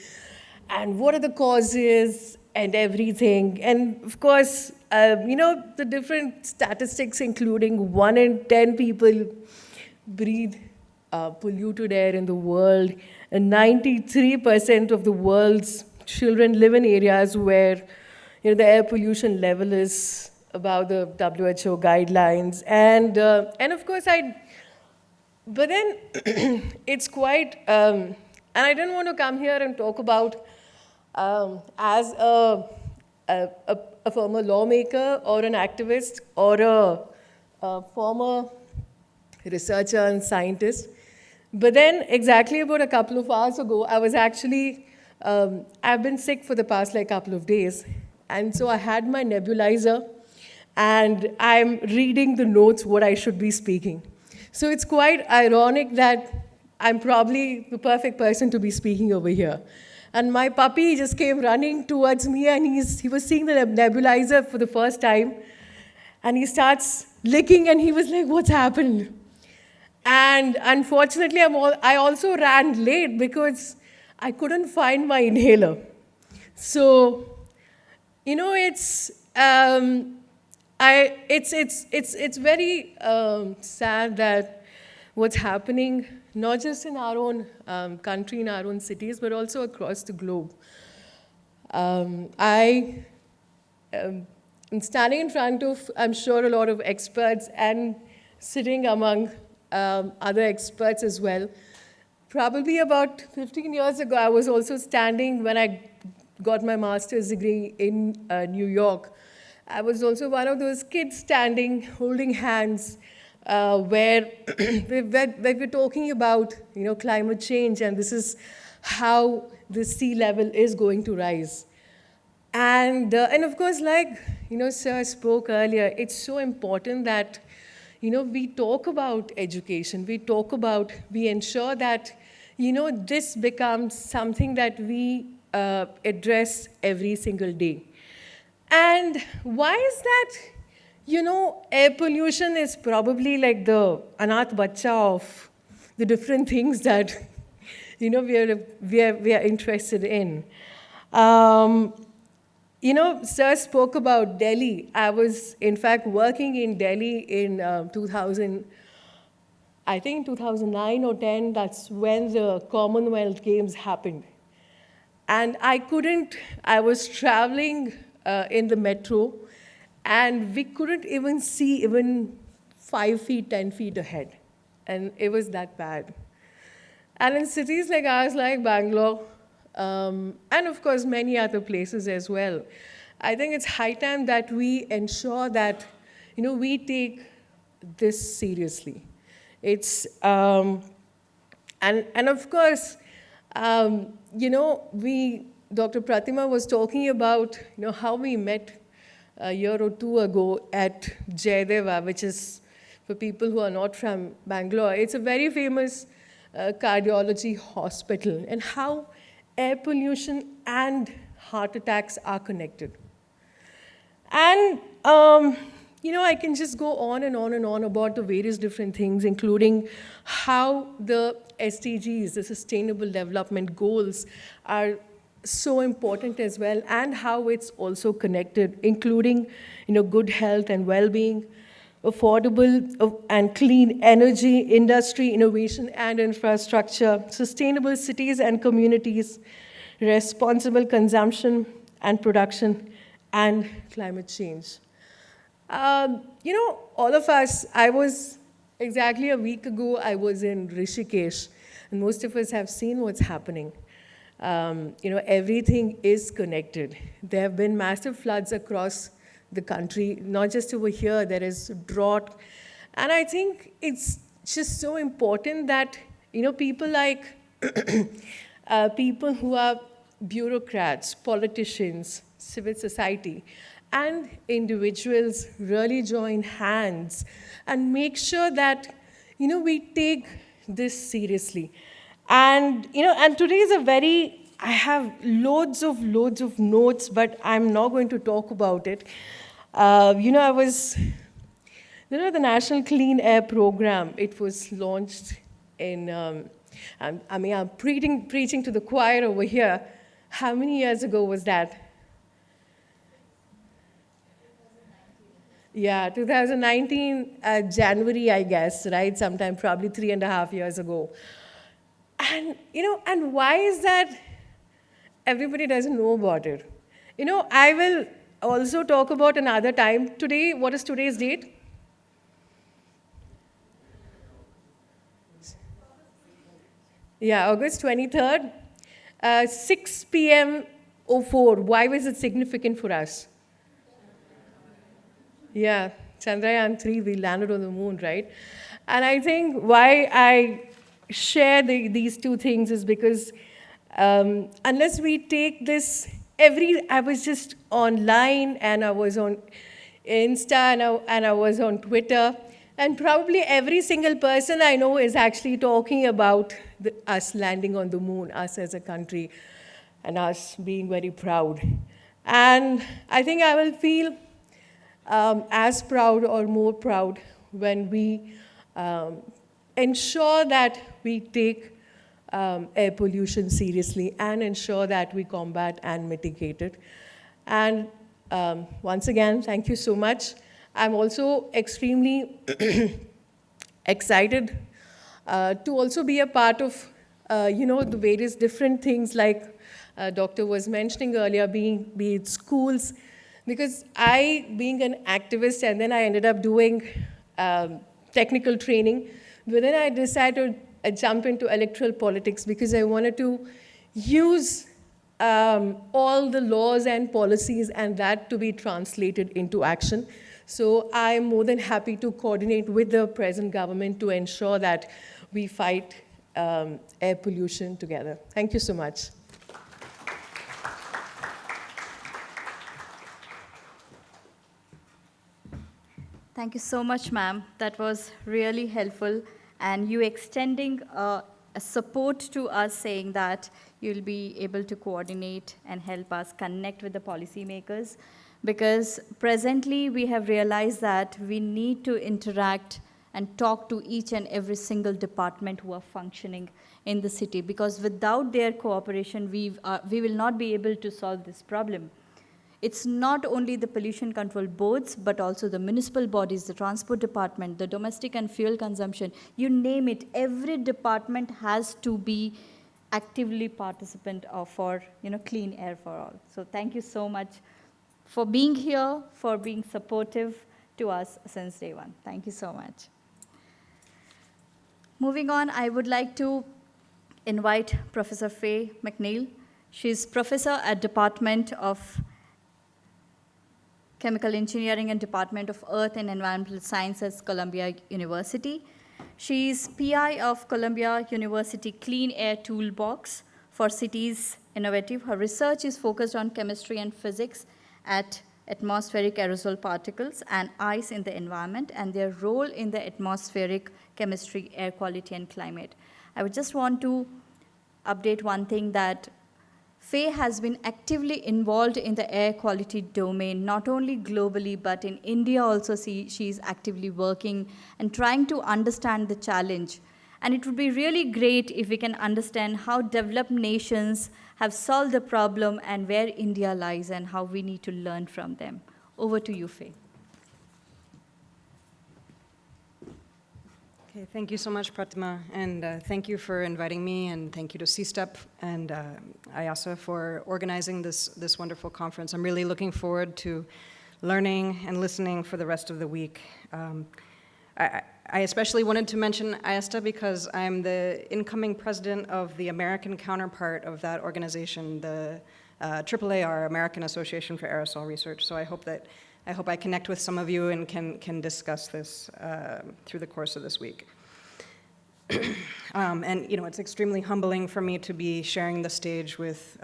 and what are the causes and everything. And of course, the different statistics, including 1 in 10 people breathe polluted air in the world, and 93% of the world's children live in areas where the air pollution level is above the WHO guidelines. And of course, but then it's quite, and I didn't want to come here and talk about as a former lawmaker or an activist or a former researcher and scientist. But then exactly about a couple of hours ago, I was actually, I've been sick for the past couple of days. And so I had my nebulizer and I'm reading the notes what I should be speaking. So it's quite ironic that I'm probably the perfect person to be speaking over here. And my puppy just came running towards me and he was seeing the nebulizer for the first time. And he starts licking and he was like, what's happened? And unfortunately, I also ran late because I couldn't find my inhaler. So, it's very sad that what's happening, not just in our own country, in our own cities, but also across the globe. I'm standing in front of, I'm sure, a lot of experts and sitting among other experts as well. Probably about 15 years ago, I was also standing when I got my master's degree in New York. I was also one of those kids standing, holding hands, where we're talking about climate change, and this is how the sea level is going to rise. And of course, Sir spoke earlier, it's so important that we talk about education, we ensure that this becomes something that we address every single day. And why is that? Air pollution is probably like the anath bacha of the different things that we are interested in. Sir spoke about Delhi. I was, in fact, working in Delhi in 2009 or 10. That's when the Commonwealth Games happened. And I was traveling in the metro, and we couldn't even see 5 feet, 10 feet ahead. And it was that bad. And in cities like ours, like Bangalore, and of course many other places as well, I think it's high time that we ensure that we take this seriously. It's and of course Dr. Pratima was talking about how we met a year or two ago at Jayadeva, which is, for people who are not from Bangalore, it's a very famous cardiology hospital, and how air pollution and heart attacks are connected. And I can just go on and on and on about the various different things, including how the SDGs, the Sustainable Development Goals, are so important as well, and how it's also connected, including good health and well-being, affordable and clean energy, industry, innovation and infrastructure, sustainable cities and communities, responsible consumption and production, and climate change. All of us, I was exactly a week ago, I was in Rishikesh, and most of us have seen what's happening. Everything is connected. There have been massive floods across the country, not just over here, there is drought. And I think it's just so important that, people like people who are bureaucrats, politicians, civil society, and individuals really join hands and make sure that, we take this seriously. And, and today is I have loads of notes, but I'm not going to talk about it. I was, the National Clean Air Program, it was launched in, I'm preaching to the choir over here. How many years ago was that? Yeah, 2019, January, I guess, right? Sometime probably 3.5 years ago. And, and why is that everybody doesn't know about it? I will also talk about another time. Today, what is today's date? Yeah, August 23rd, 6 p.m. 04. Why was it significant for us? Yeah, Chandrayaan-3, we landed on the moon, right? And I think why I share these two things is because unless we take this, I was just online and I was on Insta and I was on Twitter, and probably every single person I know is actually talking about us landing on the moon, us as a country, and us being very proud. And I think I will feel as proud or more proud when we ensure that we take air pollution seriously and ensure that we combat and mitigate it. And once again, thank you so much. I'm also extremely excited to also be a part of, the various different things like Doctor was mentioning earlier, be it schools, because being an activist, and then I ended up doing technical training, but then I decided to jump into electoral politics because I wanted to use all the laws and policies and that to be translated into action. So I'm more than happy to coordinate with the present government to ensure that we fight air pollution together. Thank you so much. Thank you so much, ma'am. That was really helpful. And you extending a support to us, saying that you'll be able to coordinate and help us connect with the policymakers. Because presently we have realized that we need to interact and talk to each and every single department who are functioning in the city. Because without their cooperation, we will not be able to solve this problem. It's not only the pollution control boards, but also the municipal bodies, the transport department, the domestic and fuel consumption, you name it. Every department has to be actively participant for clean air for all. So thank you so much for being here, for being supportive to us since day one. Thank you so much. Moving on, I would like to invite Professor Faye McNeil. She's professor at Department of Chemical Engineering and Department of Earth and Environmental Sciences, Columbia University. She's PI of Columbia University Clean Air Toolbox for Cities Innovative. Her research is focused on chemistry and physics at atmospheric aerosol particles and ice in the environment and their role in the atmospheric chemistry, air quality, and climate. I would just want to update one thing, that Faye has been actively involved in the air quality domain, not only globally, but in India also. She's actively working and trying to understand the challenge. And it would be really great if we can understand how developed nations have solved the problem and where India lies and how we need to learn from them. Over to you, Faye. Okay, thank you so much, Pratima, and thank you for inviting me, and thank you to CSTEP and IASA for organizing this wonderful conference. I'm really looking forward to learning and listening for the rest of the week. I especially wanted to mention IASTA because I'm the incoming president of the American counterpart of that organization, the AAAR, American Association for Aerosol Research. So I hope I connect with some of you and can discuss this through the course of this week. And it's extremely humbling for me to be sharing the stage with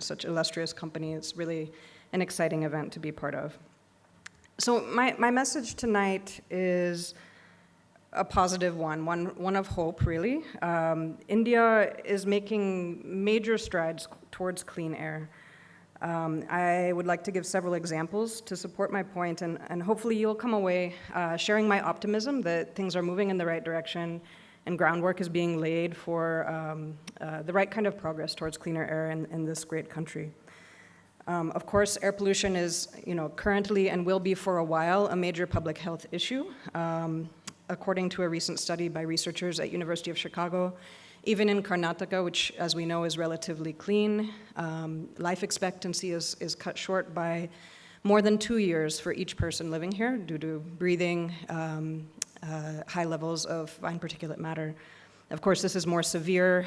such illustrious companies. It's really an exciting event to be part of. So my message tonight is a positive one of hope, really. India is making major strides towards clean air. I would like to give several examples to support my point, and hopefully you'll come away sharing my optimism that things are moving in the right direction and groundwork is being laid for the right kind of progress towards cleaner air in this great country. Of course, air pollution is, currently and will be for a while a major public health issue. According to a recent study by researchers at University of Chicago, even in Karnataka, which, as we know, is relatively clean, life expectancy is cut short by more than 2 years for each person living here due to breathing high levels of fine particulate matter. Of course, this is more severe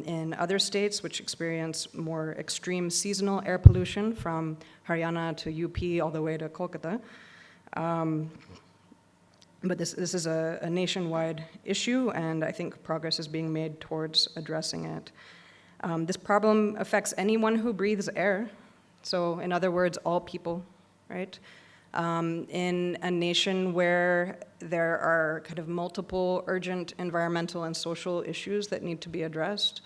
in other states which experience more extreme seasonal air pollution from Haryana to UP all the way to Kolkata. But this is a nationwide issue, and I think progress is being made towards addressing it. This problem affects anyone who breathes air. So in other words, all people, right? In a nation where there are kind of multiple urgent environmental and social issues that need to be addressed,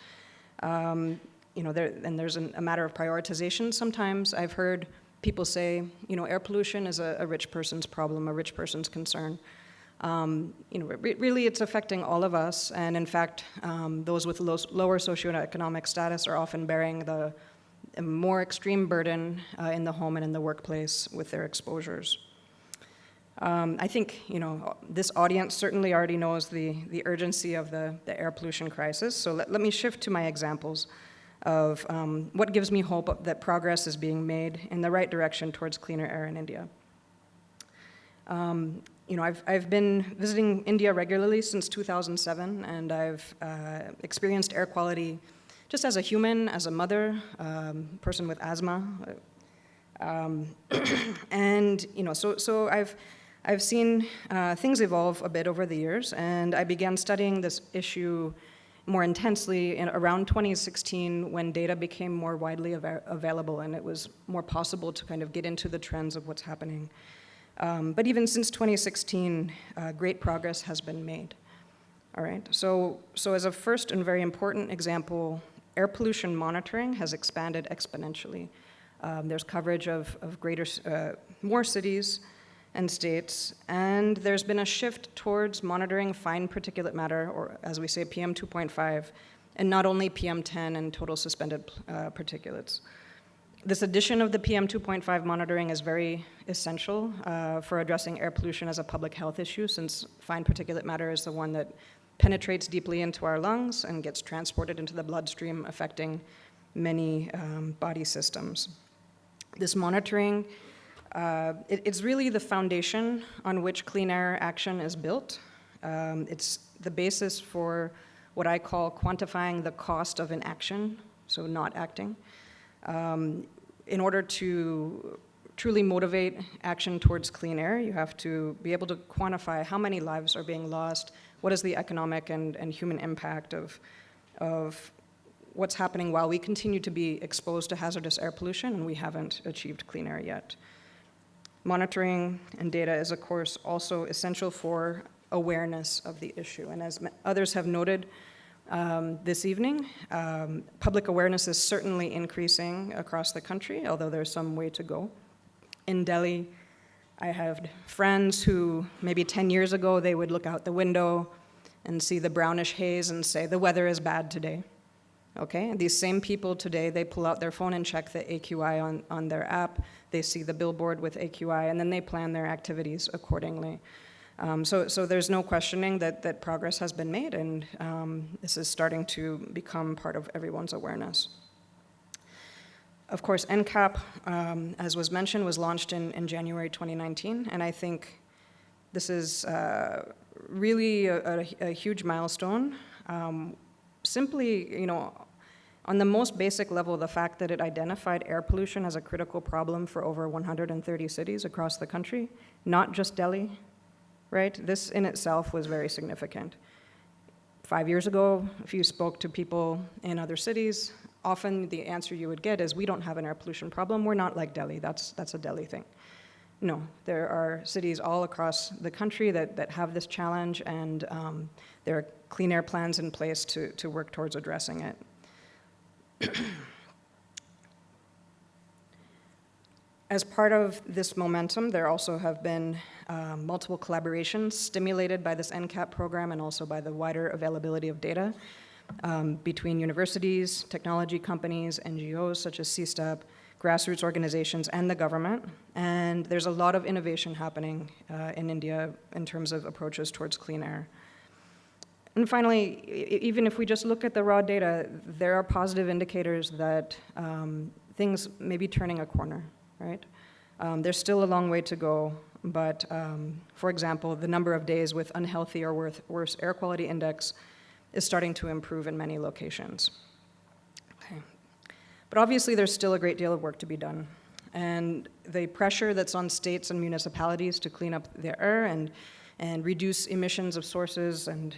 and there's a matter of prioritization sometimes. I've heard people say, air pollution is a rich person's problem, a rich person's concern. Really it's affecting all of us, and in fact, those with lower socioeconomic status are often bearing the more extreme burden in the home and in the workplace with their exposures. I think, this audience certainly already knows the urgency of the air pollution crisis, so let me shift to my examples of what gives me hope that progress is being made in the right direction towards cleaner air in India. I've been visiting India regularly since 2007, and I've experienced air quality just as a human, as a mother, person with asthma, and so I've seen things evolve a bit over the years, and I began studying this issue more intensely around 2016 when data became more widely available and it was more possible to kind of get into the trends of what's happening. But even since 2016, great progress has been made. All right, so as a first and very important example, air pollution monitoring has expanded exponentially. There's coverage of more cities and states, and there's been a shift towards monitoring fine particulate matter, or as we say, PM 2.5, and not only PM 10 and total suspended particulates. This addition of the PM 2.5 monitoring is very essential for addressing air pollution as a public health issue, since fine particulate matter is the one that penetrates deeply into our lungs and gets transported into the bloodstream, affecting many body systems. This monitoring, it's really the foundation on which clean air action is built. It's the basis for what I call quantifying the cost of inaction, so not acting. In order to truly motivate action towards clean air, you have to be able to quantify how many lives are being lost, what is the economic and human impact of what's happening while we continue to be exposed to hazardous air pollution and we haven't achieved clean air yet. Monitoring and data is, of course, also essential for awareness of the issue. And as others have noted this evening, public awareness is certainly increasing across the country, although there's some way to go. In Delhi, I have friends who maybe 10 years ago, they would look out the window and see the brownish haze and say, the weather is bad today. Okay, and these same people today, they pull out their phone and check the AQI on their app, they see the billboard with AQI, and then they plan their activities accordingly. So there's no questioning that progress has been made, and this is starting to become part of everyone's awareness. Of course, NCAP, as was mentioned, was launched in January 2019, and I think this is really a huge milestone. Simply, on the most basic level, the fact that it identified air pollution as a critical problem for over 130 cities across the country, not just Delhi, right? This in itself was very significant. 5 years ago, if you spoke to people in other cities, often the answer you would get is, we don't have an air pollution problem, we're not like Delhi, that's a Delhi thing. No, there are cities all across the country that have this challenge, and there are clean air plans in place to work towards addressing it. As part of this momentum, there also have been multiple collaborations stimulated by this NCAP program and also by the wider availability of data between universities, technology companies, NGOs such as CSTEP, grassroots organizations, and the government. And there's a lot of innovation happening in India in terms of approaches towards clean air. And finally, even if we just look at the raw data, there are positive indicators that things may be turning a corner, right? There's still a long way to go, but for example, the number of days with unhealthy or worse air quality index is starting to improve in many locations. Okay. But obviously, there's still a great deal of work to be done. And the pressure that's on states and municipalities to clean up their air and reduce emissions of sources and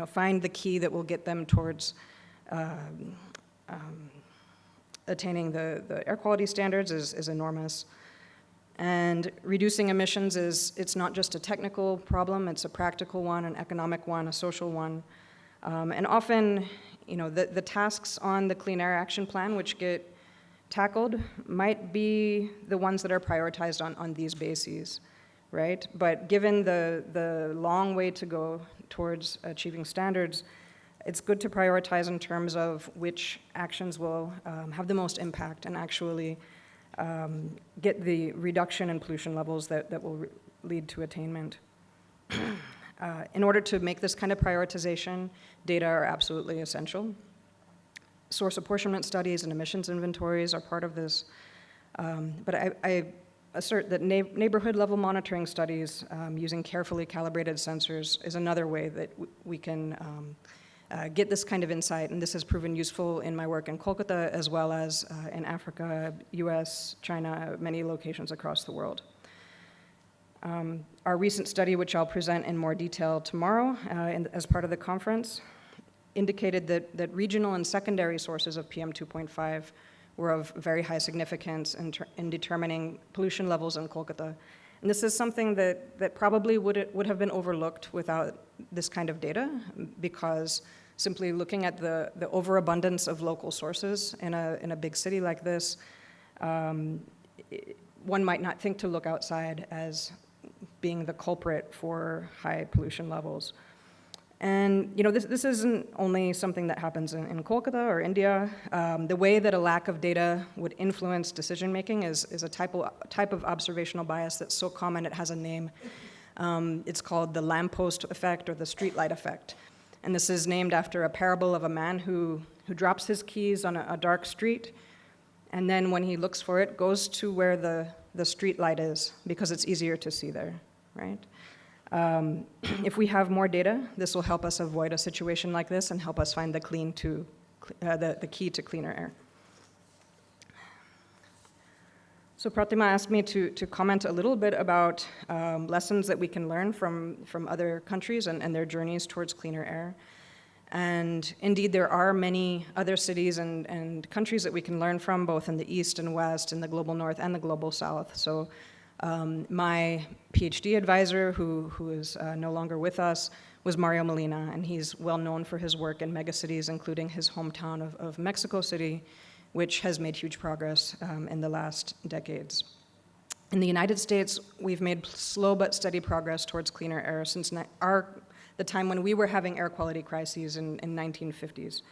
find the key that will get them towards attaining the air quality standards is enormous. And reducing emissions it's not just a technical problem, it's a practical one, an economic one, a social one. And often, the tasks on the Clean Air Action Plan which get tackled might be the ones that are prioritized on these bases, right? But given the long way to go towards achieving standards, it's good to prioritize in terms of which actions will have the most impact and actually get the reduction in pollution levels that will lead to attainment. In order to make this kind of prioritization, data are absolutely essential. Source apportionment studies and emissions inventories are part of this. But I assert that neighborhood-level monitoring studies using carefully calibrated sensors is another way that we can get this kind of insight, and this has proven useful in my work in Kolkata as well as in Africa, US, China, many locations across the world. Our recent study, which I'll present in more detail tomorrow as part of the conference, indicated that regional and secondary sources of PM 2.5 were of very high significance in determining pollution levels in Kolkata. And this is something that probably would have been overlooked without this kind of data, because simply looking at the overabundance of local sources in a big city like this, one might not think to look outside as being the culprit for high pollution levels. And this isn't only something that happens in Kolkata or India. The way that a lack of data would influence decision making is a type of observational bias that's so common it has a name. It's called the lamppost effect or the streetlight effect. And this is named after a parable of a man who drops his keys on a dark street, and then when he looks for it, goes to where the street light is because it's easier to see there, right? If we have more data, this will help us avoid a situation like this and help us find the key to cleaner air. So Pratima asked me to comment a little bit about lessons that we can learn from other countries and their journeys towards cleaner air. And indeed, there are many other cities and countries that we can learn from, both in the East and West, in the global North and the global South. So my PhD advisor, who is no longer with us, was Mario Molina, and he's well known for his work in megacities, including his hometown of Mexico City, which has made huge progress in the last decades. In the United States, we've made slow but steady progress towards cleaner air since the time when we were having air quality crises in 1950s.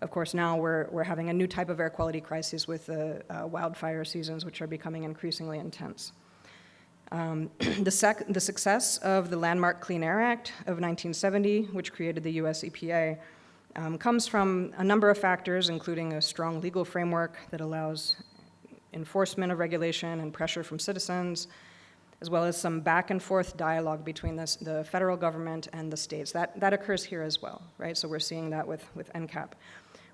Of course, now we're having a new type of air quality crisis with the wildfire seasons, which are becoming increasingly intense. The success of the landmark Clean Air Act of 1970, which created the US EPA, comes from a number of factors, including a strong legal framework that allows enforcement of regulation and pressure from citizens, as well as some back and forth dialogue between the federal government and the states. That occurs here as well, right? So we're seeing that with NCAP.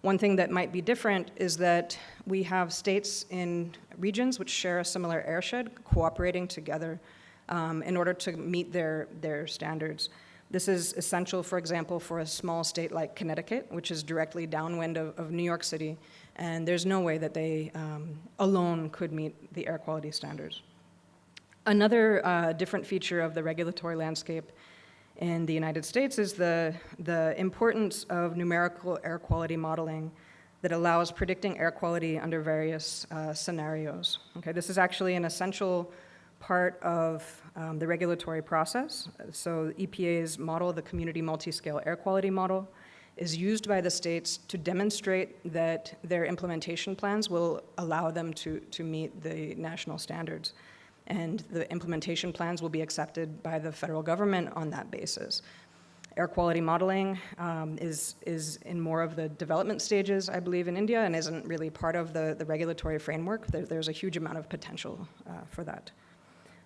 One thing that might be different is that we have states in regions which share a similar airshed cooperating together in order to meet their standards. This is essential, for example, for a small state like Connecticut, which is directly downwind of New York City, and there's no way that they alone could meet the air quality standards. Another different feature of the regulatory landscape in the United States is the importance of numerical air quality modeling that allows predicting air quality under various scenarios. Okay, this is actually an essential part of the regulatory process. So EPA's model, the Community Multi-Scale Air Quality Model, is used by the states to demonstrate that their implementation plans will allow them to meet the national standards. And the implementation plans will be accepted by the federal government on that basis. Air quality modeling is in more of the development stages, I believe, in India, and isn't really part of the regulatory framework. There's a huge amount of potential for that.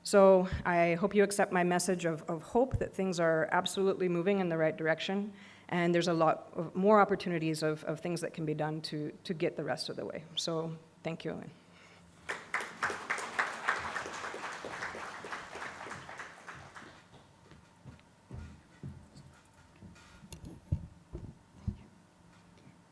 So I hope you accept my message of hope that things are absolutely moving in the right direction, and there's a lot of more opportunities of things that can be done to get the rest of the way. So thank you.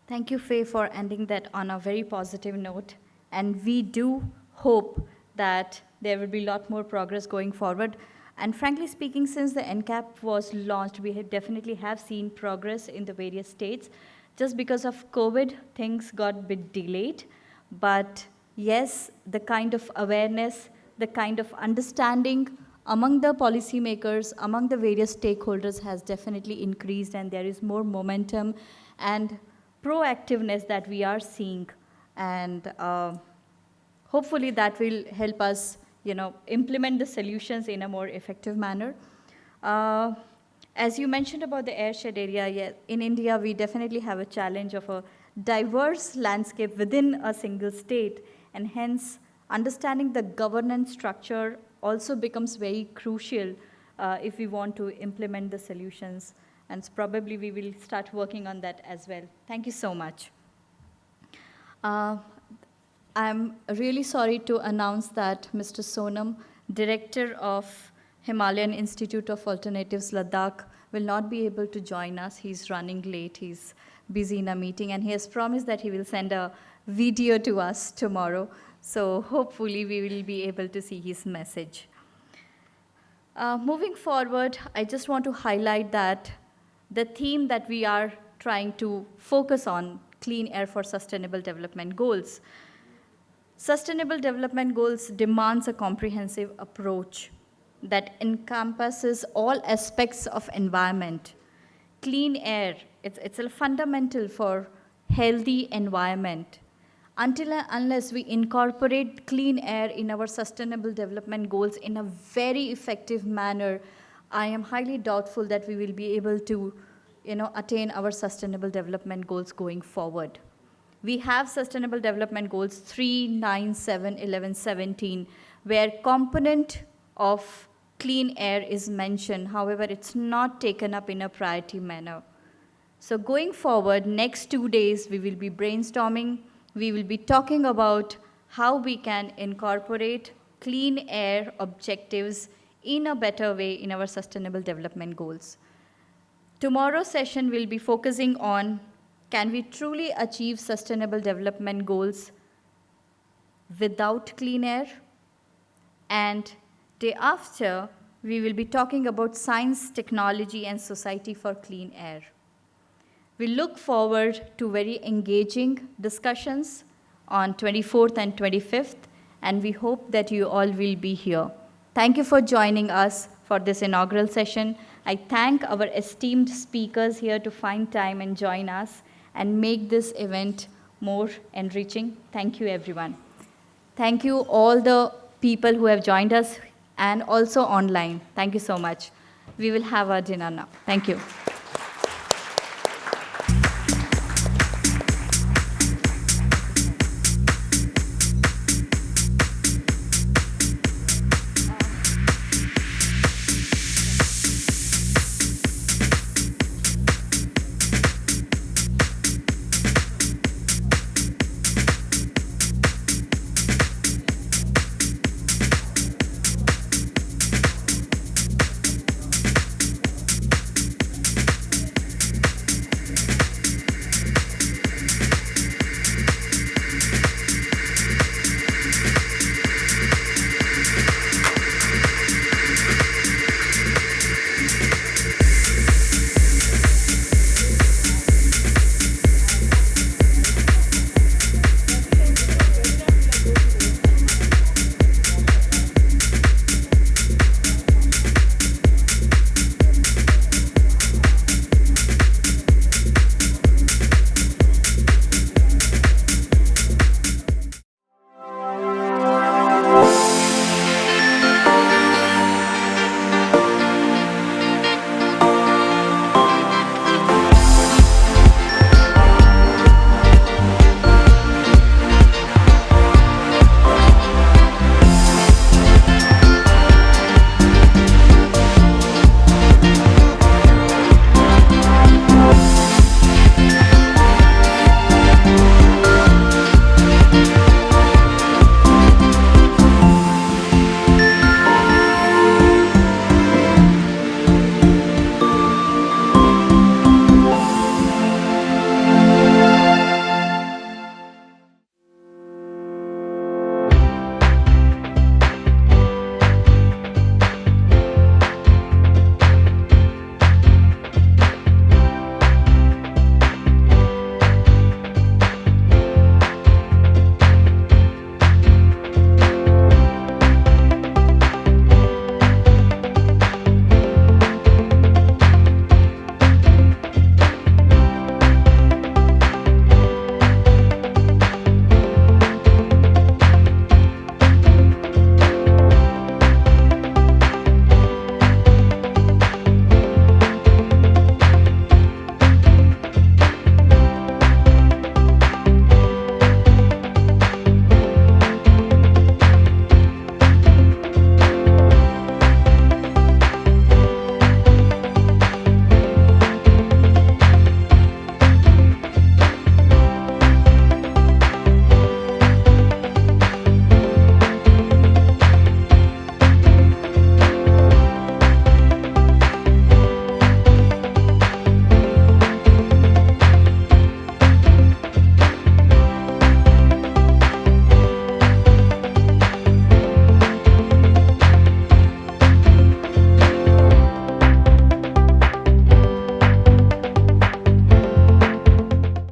Thank you, Faye, for ending that on a very positive note. And we do hope that there will be a lot more progress going forward. And frankly speaking, since the NCAP was launched, we definitely have seen progress in the various states. Just because of COVID, things got a bit delayed. But yes, the kind of awareness, the kind of understanding among the policymakers, among the various stakeholders has definitely increased, and there is more momentum and proactiveness that we are seeing, and hopefully that will help us, implement the solutions in a more effective manner. As you mentioned about the airshed area, in India we definitely have a challenge of a diverse landscape within a single state, and hence understanding the governance structure also becomes very crucial if we want to implement the solutions. And probably we will start working on that as well. Thank you so much. I'm really sorry to announce that Mr. Sonam, Director of Himalayan Institute of Alternatives, Ladakh, will not be able to join us. He's running late. He's busy in a meeting, and he has promised that he will send a video to us tomorrow. So hopefully we will be able to see his message. Moving forward, I just want to highlight that the theme that we are trying to focus on, clean air for sustainable development goals. Sustainable development goals demands a comprehensive approach that encompasses all aspects of environment. Clean air, it's a fundamental for healthy environment. Until and unless we incorporate clean air in our sustainable development goals in a very effective manner, I am highly doubtful that we will be able to, attain our sustainable development goals going forward. We have sustainable development goals 3, 9, 7, 11, 17, where component of clean air is mentioned. However, it's not taken up in a priority manner. So going forward, next 2 days, we will be brainstorming. We will be talking about how we can incorporate clean air objectives in a better way in our sustainable development goals. Tomorrow's session will be focusing on, can we truly achieve sustainable development goals without clean air? And day after, we will be talking about science, technology, and society for clean air. We look forward to very engaging discussions on 24th and 25th, and we hope that you all will be here. Thank you for joining us for this inaugural session. I thank our esteemed speakers here to find time and join us and make this event more enriching. Thank you, everyone. Thank you all the people who have joined us and also online. Thank you so much. We will have our dinner now. Thank you.